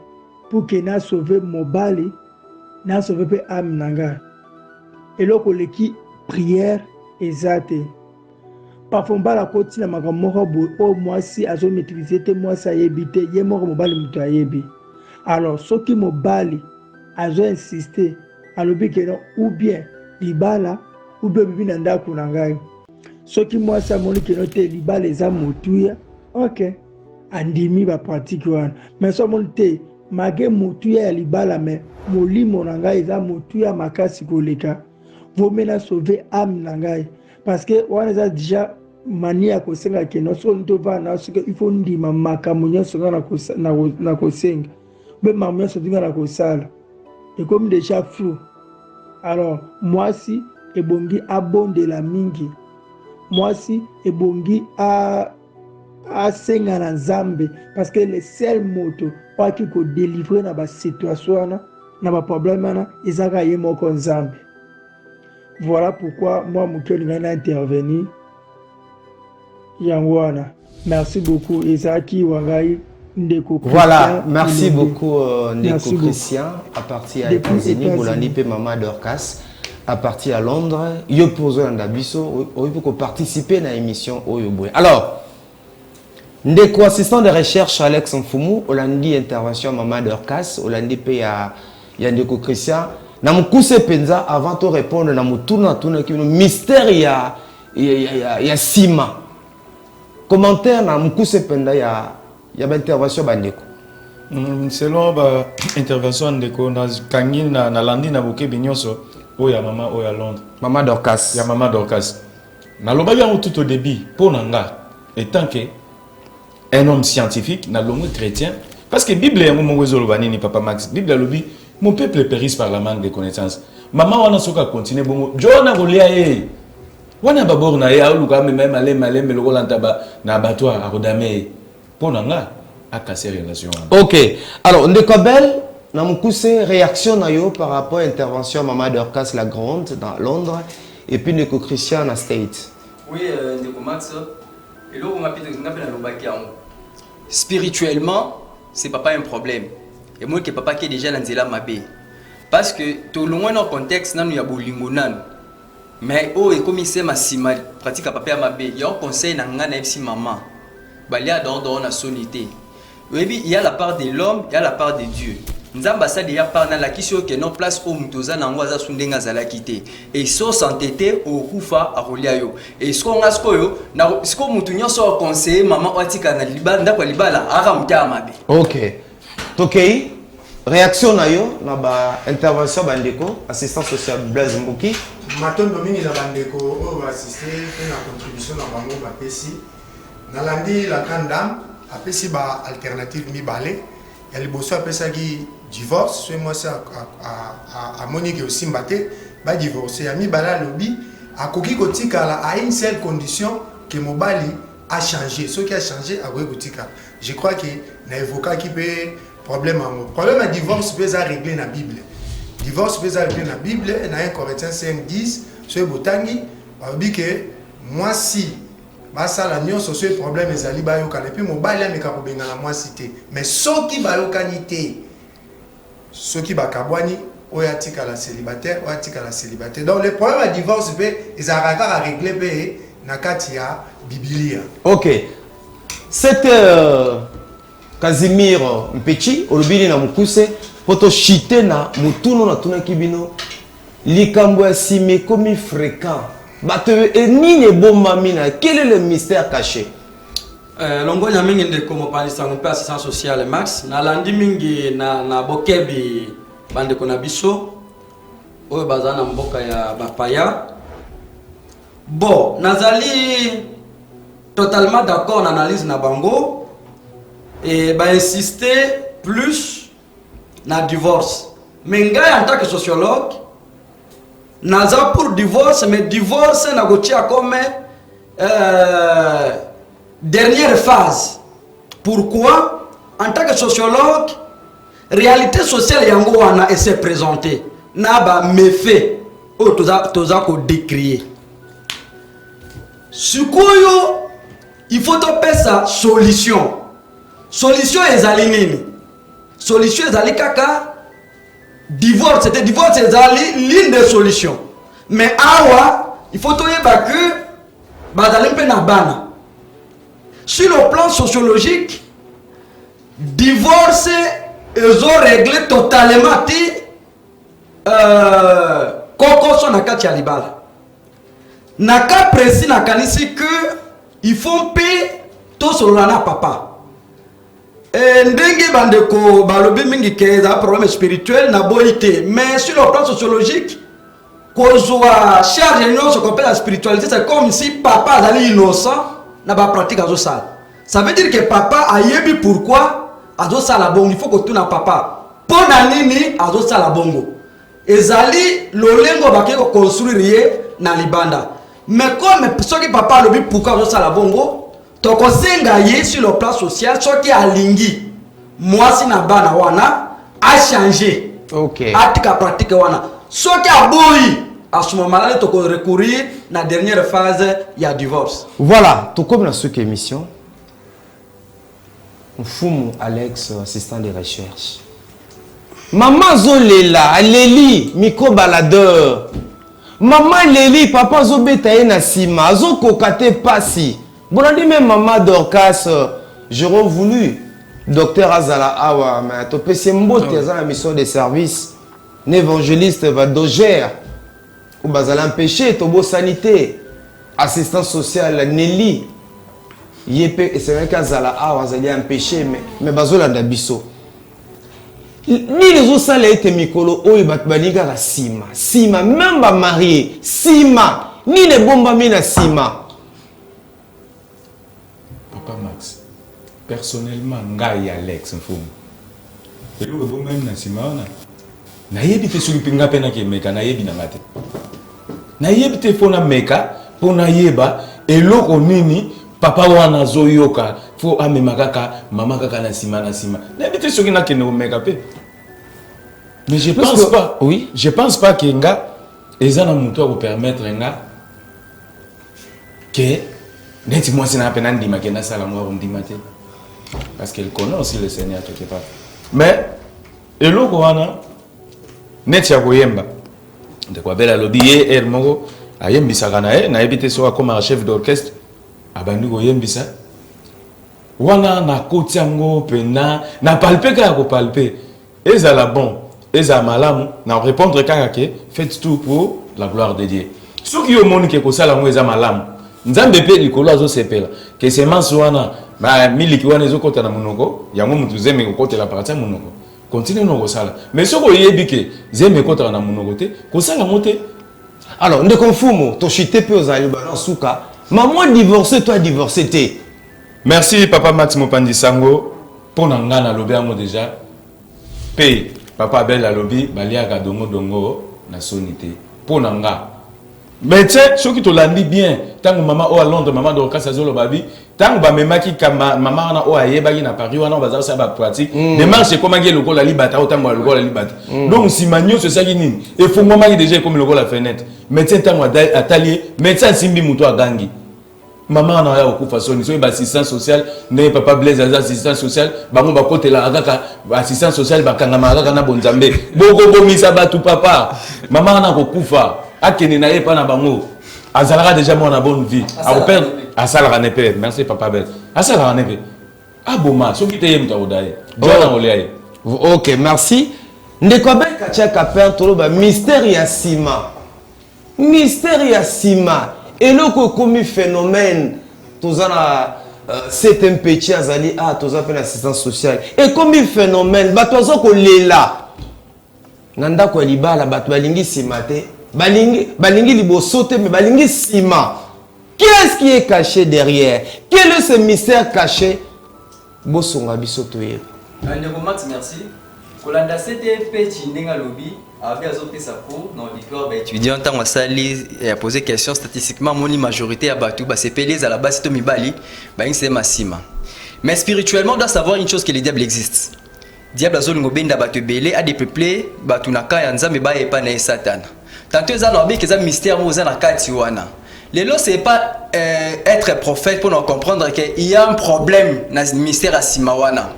pour que na sauver mobali na sauver pe âme na ngai. Eloko leki prière eza te. Parfois mbala koti na makambo moko boye oyo mwasi azomaîtrise te, mwasi ayebi te, ye moko mobali moto ayebi. Alors soki mobali azoinsiste alobi ke non ou bien libala ou bien bibi na ndako na ngai. Soki mwasi amoni ke non te libala eza motuya, ok, andimi bapratique wana. Mais so amoni te mage motuya ya libala me molimo na ngai eza motuya makasi koleka, vaut mieux na sauver âme na ngai. Parce que wana eza déjà mania kosenga ke non so nto va na soki il faut ndima makambo nyonso na kosenga be makambo nyonso ndinga na kosala ekomi déjà flou. Alors mwasi ebongi abondela mingi, mwasi ebongi asenga na Nzambe, parce que le seul moto oaki kodélivrer na basituation wana na baproblème wana ezaka ye moko Nzambe. Voilà pourquoi moi moke olingai na intervenir yango wana. Merci beaucoup Ezaki Wangai Ndeko Christian. Voilà, merci beaucoup Ndeko Christian à partir à États-Unis, Bolandi pe Maman Dorcas à partir à Londres. Yo pozo yanda biso pour participer à l'émission Oyoboy. Alors Ndeko assistant de recherche Alex Mfumu, Olandi intervention Maman Dorcas, Olandi pe ya Ndeko Christian. Na mukuse penza avant de répondre na mutuna tuna ki mystère ya sima. Commentaire na mukuse penda ya intervention bandeko. Selon ba intervention ndeko na kangi na landi na boke binyoso oya mama oya Londres. Mama Dorcas. Ya Mama Dorcas. Na loba bien tout au début pour nanga étant que un homme scientifique na longue chrétien parce que Bible est mon wezolo banini papa Max. Bible lobi mon peuple périsse par la manque de connaissances. Maman wana soka continue bongo. Jona golia e. Wana babor na ya uluka même aller me le rolanta ba na abattoir à Rodame. Ponanga a cassé relation. OK. Alors Ndeko Bel na mukuse réaction na yo par rapport à intervention Maman Dorcas la grande dans Londres et puis Ndeko Christian na States. Oui, Ndeko Max. Et là on m'a pité ngapela lobaki yango. Spirituellement, c'est pas un problème. Et moi que papa qui est déjà dans nzela mabe. Parce que tout le monde dans contexte nanu ya bolingo nanu. Mais oh et comme c'est ma sima pratique à papa mabe, il y a un conseil na ngana fsi maman. Balia dans la sonité. Oui, il y a la part de l'homme, il y a la part de Dieu. Nzamba ça déjà part na la kisio que non place au mutoza na ngwaza sundenga zala kité. Et so santété au kufa a rolia yo. Et ce qu'on a yo na ce qu'on mutu nyonso conseiller maman watika na libanda kwa libala ara mta mabe. OK. OK. Réaction na yo na ba intervention bandeko assistant social Blaise Mbuki. Maton domini la bandeko o assister na contribution na bango ba pesi. Na landi la grande dame apesi ba alternative mi balé. Ya liboso apesa ki divorce, soit moi ça à Monique aussi mbaté ba divorcer. Ya mi bala lobi akoki kotika à une seule condition que mobali a changé. Ce qui a changé a kotika. Je crois que na évoqué qui peut problème à divorce peut être réglé dans la Bible. Divorce peut être réglé dans la Bible. Dans 1 Corinthiens 5:10, sur Botangi, on dit que moi si ça la nion sur ce problème les ali ba yoka et puis mon bali ameka ko benga na moi cité. Mais soki ba yokanité, soki ba kabwani oyatika la célibataire, oyatika la célibataire. Donc le problème à divorce peut ils arrêtent à régler pe na katia Biblia. OK. C'était Casimir Mpechi olobili na mukuse poto chité na mutuno na tuna kibino likambo ya sime comme fréquent bato e nini bomba mina quel est le mystère caché longo nya mingi ndeko mopalisa ngompe assistance sociale Max na landi mingi na bokebi bande kona biso oyo bazana mboka ya bapaya bon nazali totalement d'accord na analyse na bango et bah insister plus na divorce. Mais en tant que sociologue, naza pour divorce, mais divorce na gotia comme dernière phase. Pourquoi? En tant que sociologue, réalité sociale yango wana et s'est présentée na ba méfait o toza ko décrier sikoyo il faut topesa sa solution ezali nini solution ezali kaka divorce c'était divorce ezali l'une des solutions mais awa il faut toyeba que bazali mpe na bana sur le plan sociologique divorce ils ont réglé totalement kokoso na kati ya libala na cas précis na kanisi que il faut payer tout sur na papa ndenge bandeko balobi mingi ke za problème spirituel na boité mais sur le plan sociologique kozwa charge nyonso qu'on appelle la spiritualité c'est comme si papa azali innocent na ba pratique azo sala ça veut dire que papa ayebi pourquoi azo sala bongo il faut que tuna papa pona nini azo sala bongo ezali lolengo bakeko construire na libanda mais comme soki papa lobi pourquoi azo sala bongo tokosenga ye sur le plan social soki alingi mwasi na bana wana a changer OK atika pratique wana soki aboyi à ce moment-là toko recourir na dernière phase ya divorce. Voilà, tout comme dans cette émission Mfumu Alex assistant de recherche maman zolela aleli micro baladeur maman leli papa zobeta na sima zo kokate pasi bonandi même maman Dorcas j'aurais voulu docteur Azala awa mais to pese mbote za la mission de service l'évangéliste va doger ou bazala empêcher to bo sanité assistance sociale Nelly Yepé et c'est vrai qu'Azala awa zali empêcher mais bazolanda biso ni les autres salles étaient mikolo oyo batbaniga la sima même ba marié sima ni les bomba mina sima Papa Max personnellement ngai Alex Mfumu et le bon même na sima na yebi te suri pinga pena ke meka na yebi na ngate na yebi te fona meka pona yeba eloko nini papa wana zoyoka fo amema kaka mama kaka na sima na yebi te soki na kene meka pe mais je pense pas oui je pense pas que nga ezana muto ko permettre nga que neti moi c'est na pena ndima ke na sala moi ndima te parce qu'elle connaît aussi le Seigneur quelque part mais eloko wana neti ya koyemba de quoi bela lobby moko ayembisaka na na ebite so comme chef d'orchestre abandi koyembisa wana na koti yango pena na palpe ka ko palpe ezala bon ezala malamu na répondre kaka ke faites tout pour la gloire de Dieu soki yo moni ke ko sala ngo ezala malamu nzambe pe likolo azo sepela ke semence wana ba miliki wana ezokota na munoko yango mutu zeme ko kotela partir munoko continue no kosala mais soko yebi ke zeme kota na munoko te kosala mote alors ndeko Mfumu to chité pe ozali bana suka maman divorcé toi divorcé te merci papa Max Mopandi Sango pour ngana lobi amo déjà pe papa belle lobby baliaka dongo na sonité pour nga mais tiens ceux qui te landi bien tant maman au à Londres maman de Dorcas azolo babi tant ba memaki kama maman na o ayebaki na Paris wana baza ça ba pratique démarche comment ngé lokola libata autant moi lokola libata donc si manio c'est ça qui nini et faut moment déjà comme lokola fenêtre mais tiens tant atelier médecin simbi muto agangi maman na ya okufa soni so ba assistant social ne papa Blaise assistant social bango ba kotela akaka assistant social bakanga akaka na bonzambe boko bomisa batu papa maman na kokufa akene na yepa na bango azalaka déjà mon bonne vie a père asala nepe merci papa belle asala nepe aboma so kite yemta odaye jana oleaye OK merci ndeko beka chaka père toloba mystère ya sima eloko komi phénomène tozana c'est un petit azali toza pe assistance sociale et comme phénomène bato azo ko lela nanda ko libala bato balingi sima te balingi liboso te mais balingi sima qu'est-ce qui est caché derrière quel est ce mystère caché bosonga biso toyeba ndeko Max merci kolanda c'était petit ndenga lobby avec azopesa cours dans l'auditoire ba étudiant tant wasali a posé question statistiquement moni majorité à batu ba CPLs à la base to mibali ba c'est massima mais spirituellement on doit savoir une chose que le diable existe diable azolingo benda bato ebele adepeuple bato na ka ya nzambe bayepa na ye satana tantôt eza na babiki eza mystère oyo eza na kati wana lelo c'est pas être prophète pour nous comprendre qu'il y a un problème dans le mystère à Simawana.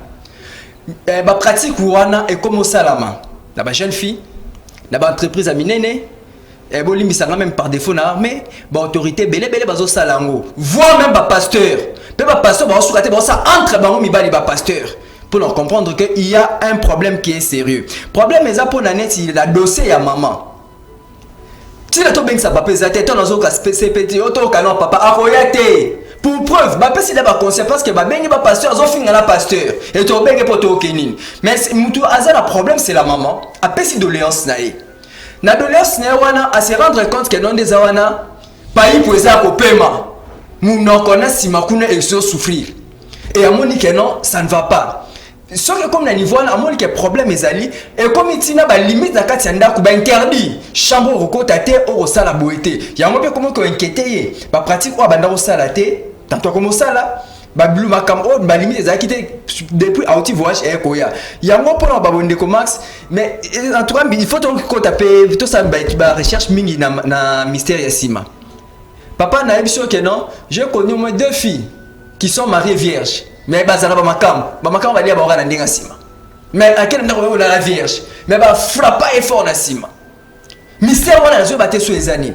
Ba pratique wana et comme au salama. La ba jeune fille, la ba entreprise à minene, et bon limisanga même par défaut na armée, ba autorité belé bazo salango. Voire même ba pasteur. Pe ba pasteur ba soukate ba ça entre ba mibali ba pasteur. Pour nous comprendre qu'il y a un problème qui est sérieux. Problème est pour nanet il a dossier à maman. Si le taux ça papa zate ton ozo ka CPT auto canon papa aroyate pour preuve ba pesi d'aba conscient parce que ba bengi ba pasteur zo finga la pasteur et to bengi poto kenini mais mutu azana problème c'est la maman a pesi doléance nae na doléance nae wana à se rendre compte que non des awana pays pour ça ko paiement nous non connaît si makuna et souffrir et à moni que non ça ne va pas. Sauf que comme na niveau na amoni que problème ezali et comme itina ba limite na kati ya ndako ba interdit chambre rokota te o sala boité yango pe comment ko inquiéter ba pratique o banda o sala te tanto comme sala ba blu makam o ba limite ezali te depuis outil voyage et koya yango pour ba bonde ko max mais en tout cas il faut donc ko taper tout ça ba recherche mingi na mystère ya sima papa na ebiso que non j'ai connu au moins 2 filles qui sont mariées vierges. Mais bazala ba makam va dire ba na ndinga sima mais à quel endroit la vierge mais ba frappa effort na sima mystère wana zo ba te so ezani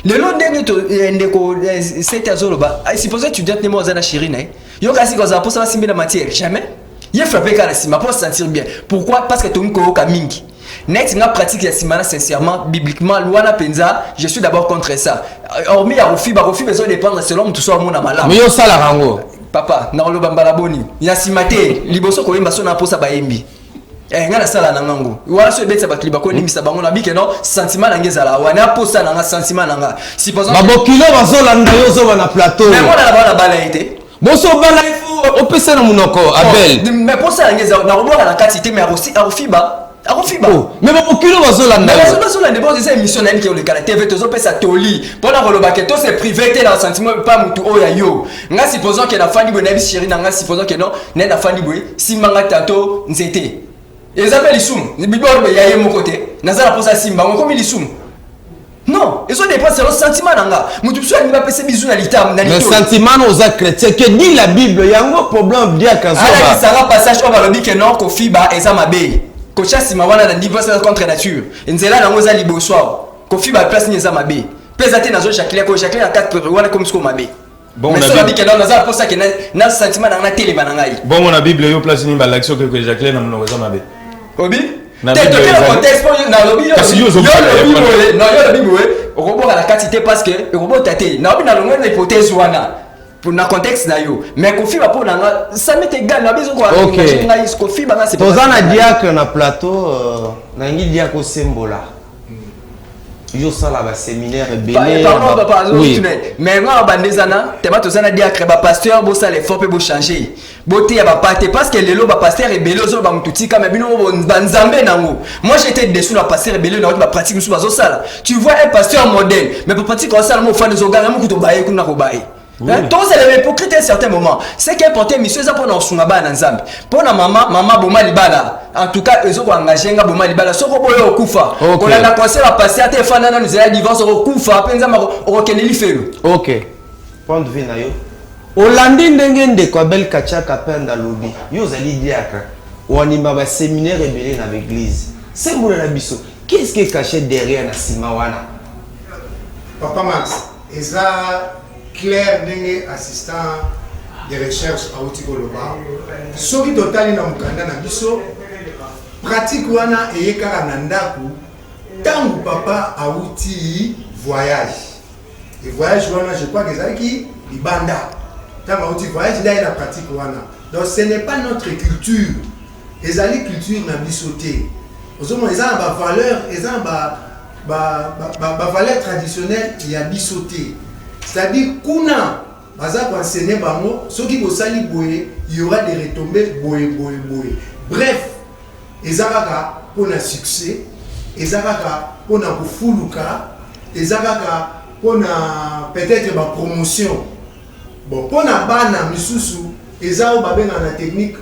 le long ndenge to ndeko c'est azolo ba supposé tu dites mo zana chirina yo kasi ko za pour ça simbi na matière jamais il frappé ka na sima pour se sentir bien pourquoi parce que to nko ka mingi net nga pratique ya sima sincèrement bibliquement loana penza je suis d'abord contre ça hormis ya rofi besoin dépendre selon tout soit mon malade mais yo sala rango papa na lo bambala boni ya simate liboso ko yemba so na posa bayembi ngana sala na ngango wala so betsa bakliba ko limisa bango na bike no sentiment na ngezala wana posa na nga sentiment na nga si par exemple babokilo bazolanda yo zo na plateau mais moi na bala été boso bala il faut opesa na munoko abel mais posa na ngezala na robora na kati te mais aussi arofiba mais babokilo bazolanda bazolanda bon c'est émission na qui le caractère veut tozo pesa toli pour na roloba que to c'est privé te na sentiment pas mutu oya yo nga supposons que la fandi boy na chérie na nga supposons que non na fandi boy simanga tato nzete ezabeli sum bibor be yaye mon côté nazala pour ça simba comme il sum non ils ont des pas c'est le sentiment nanga mutu so ni ba pesa bizu na litam na le sentiment aux chrétiens que dit la Bible yango problème dia kanzo ba ça va passage on va le dire que non ko fiba ezamabe ko chasi mawana na niveau contre nature nzela na ngoza liboso ko fiba place ni ezamabe pesa te nazo Jacqueline ko Jacqueline à 4 wana comme ce ko mabe bon mais ça dit que non nazala pour ça que na sentiment na télé banangai bon na Bible yo place ni ba l'action que Jacqueline na mnoko ezamabe obi na te to contexte pour na lobi yo non yo lobi boye o ko boka la quantité parce que o ko botate na obi na longo na hypothèse wana pour na contexte na yo mais ko fiba pour na ça m'est égal na biso ko na ko fiba na c'est pas ça na diacre na plateau na ngi diacre sembola yo sala ba séminaire belé oui mais nga bandezana te ba tozana diacre ba pasteur bo sala effort pe bo changer boté ya ba pate parce que lelo ba pasteur ebelé zo ba mututi kama bino banzambe nango moi j'étais déçu la pasteur ebelé na ba pratique musu bazo sala tu vois un pasteur modèle mais ba pratique ko sala mo fa zo gana mo kuto baye kuna ko baye donc c'est l'hypocrite à un certain moment c'est qu'un porté monsieur ça pour nous sungaba na nzambe pour na mama boma libala en tout cas ils ont engagé nga boma libala soko boyo okufa ko na conseil va passer à téléphone na nous allons divorce okufa penza ma okeneli felo OK point de vue na yo Olandi ndenge ndeko abel kachaka penda lobi yo zali diacre wanima ba séminaire rebelle na l'église c'est mon na biso qu'est-ce qui est caché derrière na simawana Papa Max eza clair ndenge assistant de recherche à Outikoloba soki totali na mukanda na biso pratique wana eyekaka na ndaku tangu papa auti voyage et voyage wana je crois que ezalaki libanda tangu auti voyage là la pratique wana donc ce n'est pas notre culture ezali culture na biso te ozomona eza ba valeur eza ba valeur traditionnelle ya biso te. C'est-à-dire kuna baza ko enseigner bango soki bosali boye il y aura des retombées boye. Bref, ezakaka pona succès, ezakaka pona kufuluka, ezakaka pona peut-être ba promotion. Bon, pona bana misusu ezao babenga na technique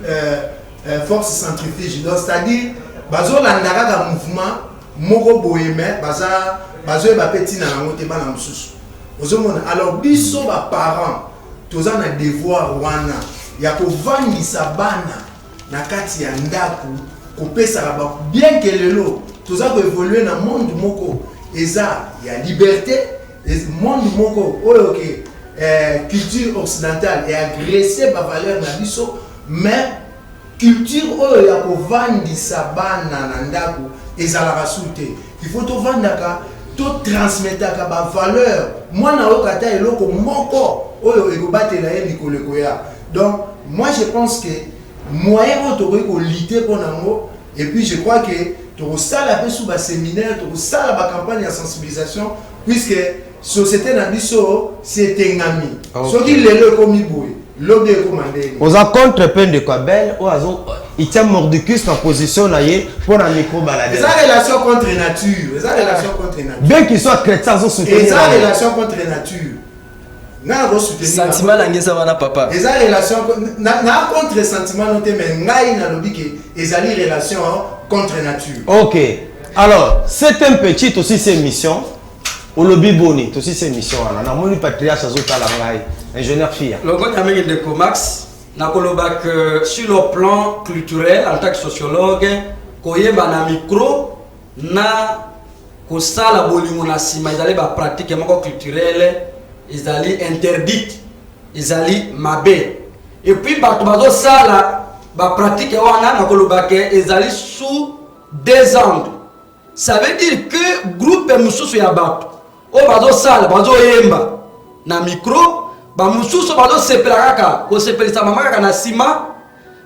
force centrifuge. Donc c'est-à-dire bazo landaka mouvement moko boyeme bazo ba petit na ngote ba na mususu. Ozomona alors biso ba parents toza na devoir wana ya kovandisa bana na kati ya ndako kopesa ba bien que lelo toza ko évoluer na monde moko eza ya liberté monde moko oyo ke culture occidentale et agressé ba valeur na biso mais culture oyo ya kovandisa bana na ndako ezalaka sute il faut to vandaka to transmetaka ba valeur mwana okata eloko moko oyo ekobatela ye likoleko ya. Donc moi je pense que moyen autour ko lutter pour nango et puis je crois que to sala peu sous ba séminaire to sala ba campagne de sensibilisation puisque société na biso c'est engami so qui lelo komi boy lobe commandé aux contre peine de Kabel ou azo il tient mordicus en position na ye pour la micro balade les relations contre nature les relations contre nature bien qu'il soit chrétien zo soutenir les relations contre nature na go soutenir sentiment la ngeza wana papa les relations na contre sentiment noté mais ngai na lobi que ezali relation contre nature. OK, alors c'est un petit aussi ces missions au lobby boni aussi ces missions là na moni patriarche azotala ngai ingénieur fia logo nyamenge de Comax na koloba que sur le plan culturel en tant que sociologue koyeba na micro na kosala bolingo na sima ezali ba pratique moko culturelle ezali interdite ezali mabe et puis bato bazo sala ba pratique wana na koloba que ezali sous des angles. Ça veut dire que groupe mususu ya bato o bazo sala bazo yemba na micro ba mususu bazo sepela kaka ko sepelisa mama kaka na sima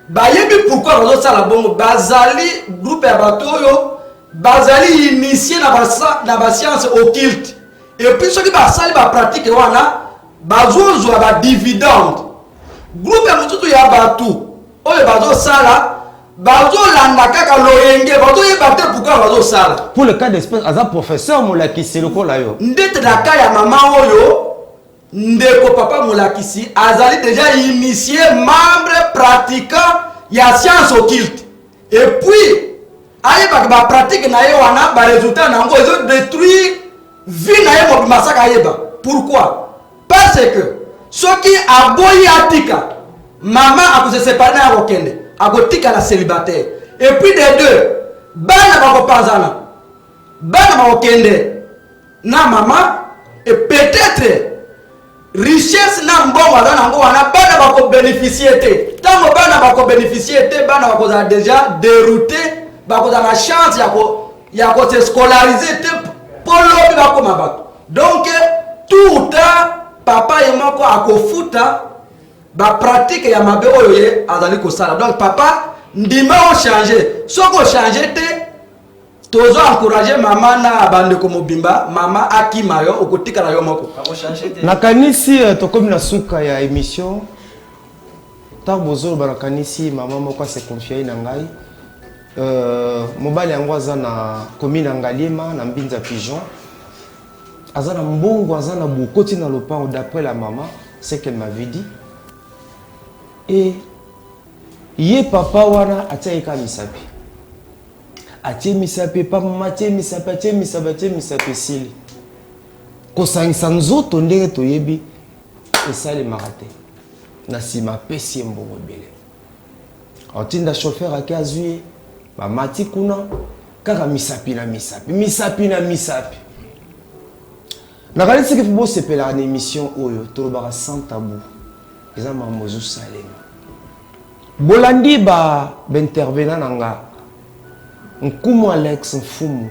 ba yebi pourquoi bazo sala bongo bazali groupe ya bato yo bazali initié na ba science occulte et puis ceux qui ba sali ba pratique wana bazo zwa ba dividende groupe mususu ya bato oyo bazo sala bazo landa kaka loyenge bazo yeba te pourquoi bazo sala. Pour le cas d'espèce aza professeur Molakisi lokola yo ndete na ka ya mama oyo ndeko papa Molakisi azali déjà initié membre pratiquant ya science occulte et puis ayeba ba pratique na ye wana ba résultat nango ezo détruire vie na ye mo masaka yeba. Pourquoi? Parce que soki aboyi atika maman a se séparer na okende agotika la célibataire et puis des deux bana bako panzana bana bako kende na maman et peut-être richesse na mbongo za nango wana bana bako bénéficier te tango bana bako bénéficier te bana bako za déjà dérouté bako za la chance ya ko se scolariser te polo bako mabato. Donc tout temps papa et moko akofuta ba pratique ya mabe oyo ye azali ko sala. Donc papa ndima o changer soko changer te tozo encourager mama na bande ko mobimba mama akima yo okotika na yo moko ako changer te nakanisi tokomi na suka ya émission tabozo barakanisi mama moko se confier na ngai mobali yango aza na commune Ngaliema na Mbinza Pigeon aza na mbongo aza na bukoti na lopango d'après la maman c'est qu'elle m'avait dit. Et ye papa wana atia misapi atie misapi papa matie misapi sili kosangisa nzoto ndenge toyebi esali marate na sima pesi mbongo ebele otinda chauffeur ake azwi bamati kuna kaka misapi nakanisi ke fibo sepela na émission oyo tolobaka sans tabou eza mamozo salema bolandi ba intervenant nanga nkumu Alex Mfumu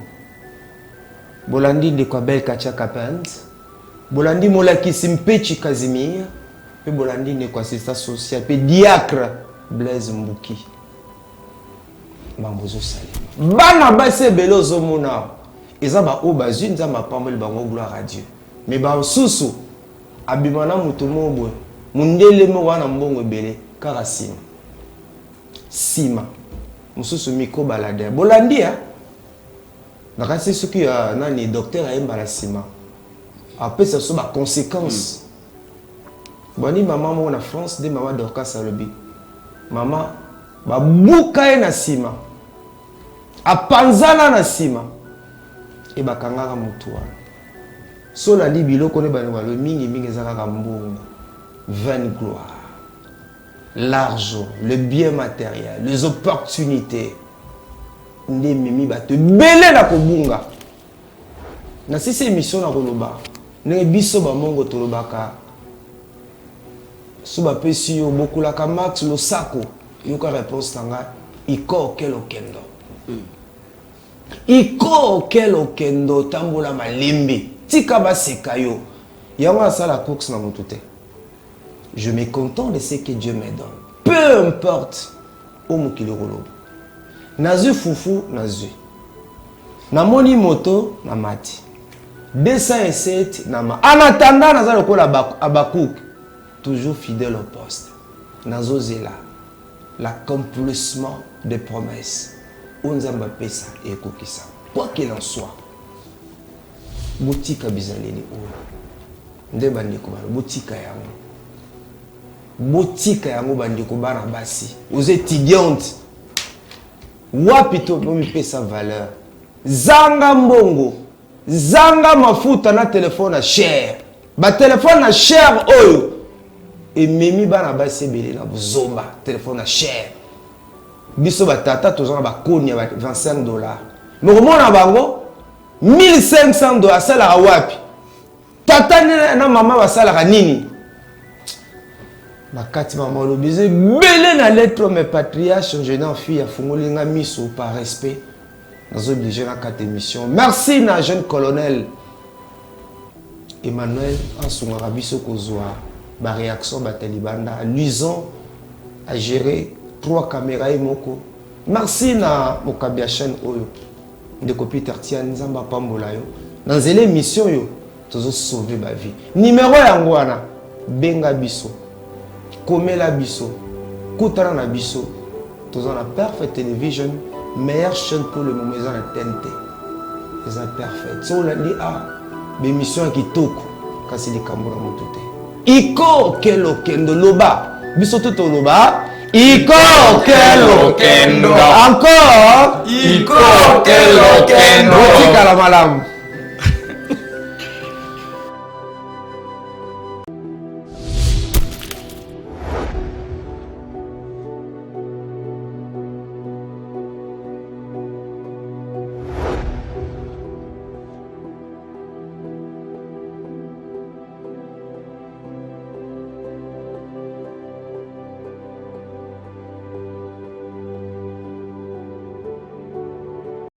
bolandi de kwa bel kacha kapens bolandi Molakisi Mpechi Casimir pe bolandi ne kwa assistant social pe diacre Blaise Mbuki mamozo salema bana base belozo mona eza ba o bazune za mapambole bango gloire à Dieu mais ba susu abimana muto mobwe mundele mo wana mbongo ebele kaka sima mususu miko balade bolandia nakasi soki ya nani docteur ayemba la sima apesa so ba conséquences boni maman mo na France de maman Dorcas alobi maman babuka ye na sima apanzana na sima e bakangaka mutu wana so na li biloko ne bana balo mingi ezalaka mbongo vaine gloire l'argent le bien matériel les opportunités nde memi bato bele na kobunga na sisi émission na koloba ndenge biso bamongo tolobaka so bapesi yo bokulaka max losako yoka réponse nanga iko kelo kendo iko kelo kendo tambola malembe tika baseka yo yango asala course na motu te je me contente de ce que Dieu me donne peu importe o mokili koloba nazwi fufu nazwi namoni moto na mati 207 na ma en attendant naza lokola Abakouk toujours fidèle au poste nazozela l'accomplissement des promesses onzamba pesa et kokisa quoi qu'il en soit botika bizaleli o nde bandeko bana botika yango bandeko bana basi aux étudiantes wapi to bomi pesa valeur zanga mbongo zanga mafuta na telefone cher ba telefone cher oyo et memi bana basi belé na bozomba telefone cher biso batata tozana ba koni ya $25 mais komona bango $1500 sala wapi tata na mama basala nini bakati mama lobize belé na lettre mes patriarches jeune fille ya fungolinga miso par respect nous obligés à 4 émissions. Merci na jeune colonel Emmanuel Ansungara biso kozwa ba réaction ba talibanda luisant à gérer 3 caméras et moko. Merci na mokabia chaîne oyo de Peter Tian nzamba pambola yo. Dans l'émission yo tozo sauver ba vie. Numéro yango wana benga biso. Komela biso. Kutana na biso. Tozo na Perfect Television. Meilleure chaîne pour le moment, ils ont la TNT. Ils ont parfait. Si on a dit, l'émission qui toque, quand c'est les Camerounais montent. Iko kelo kendo loba. Bisoto to loba. Iko kelo kendo. Encore. Iko kelo kendo. Tika la malam.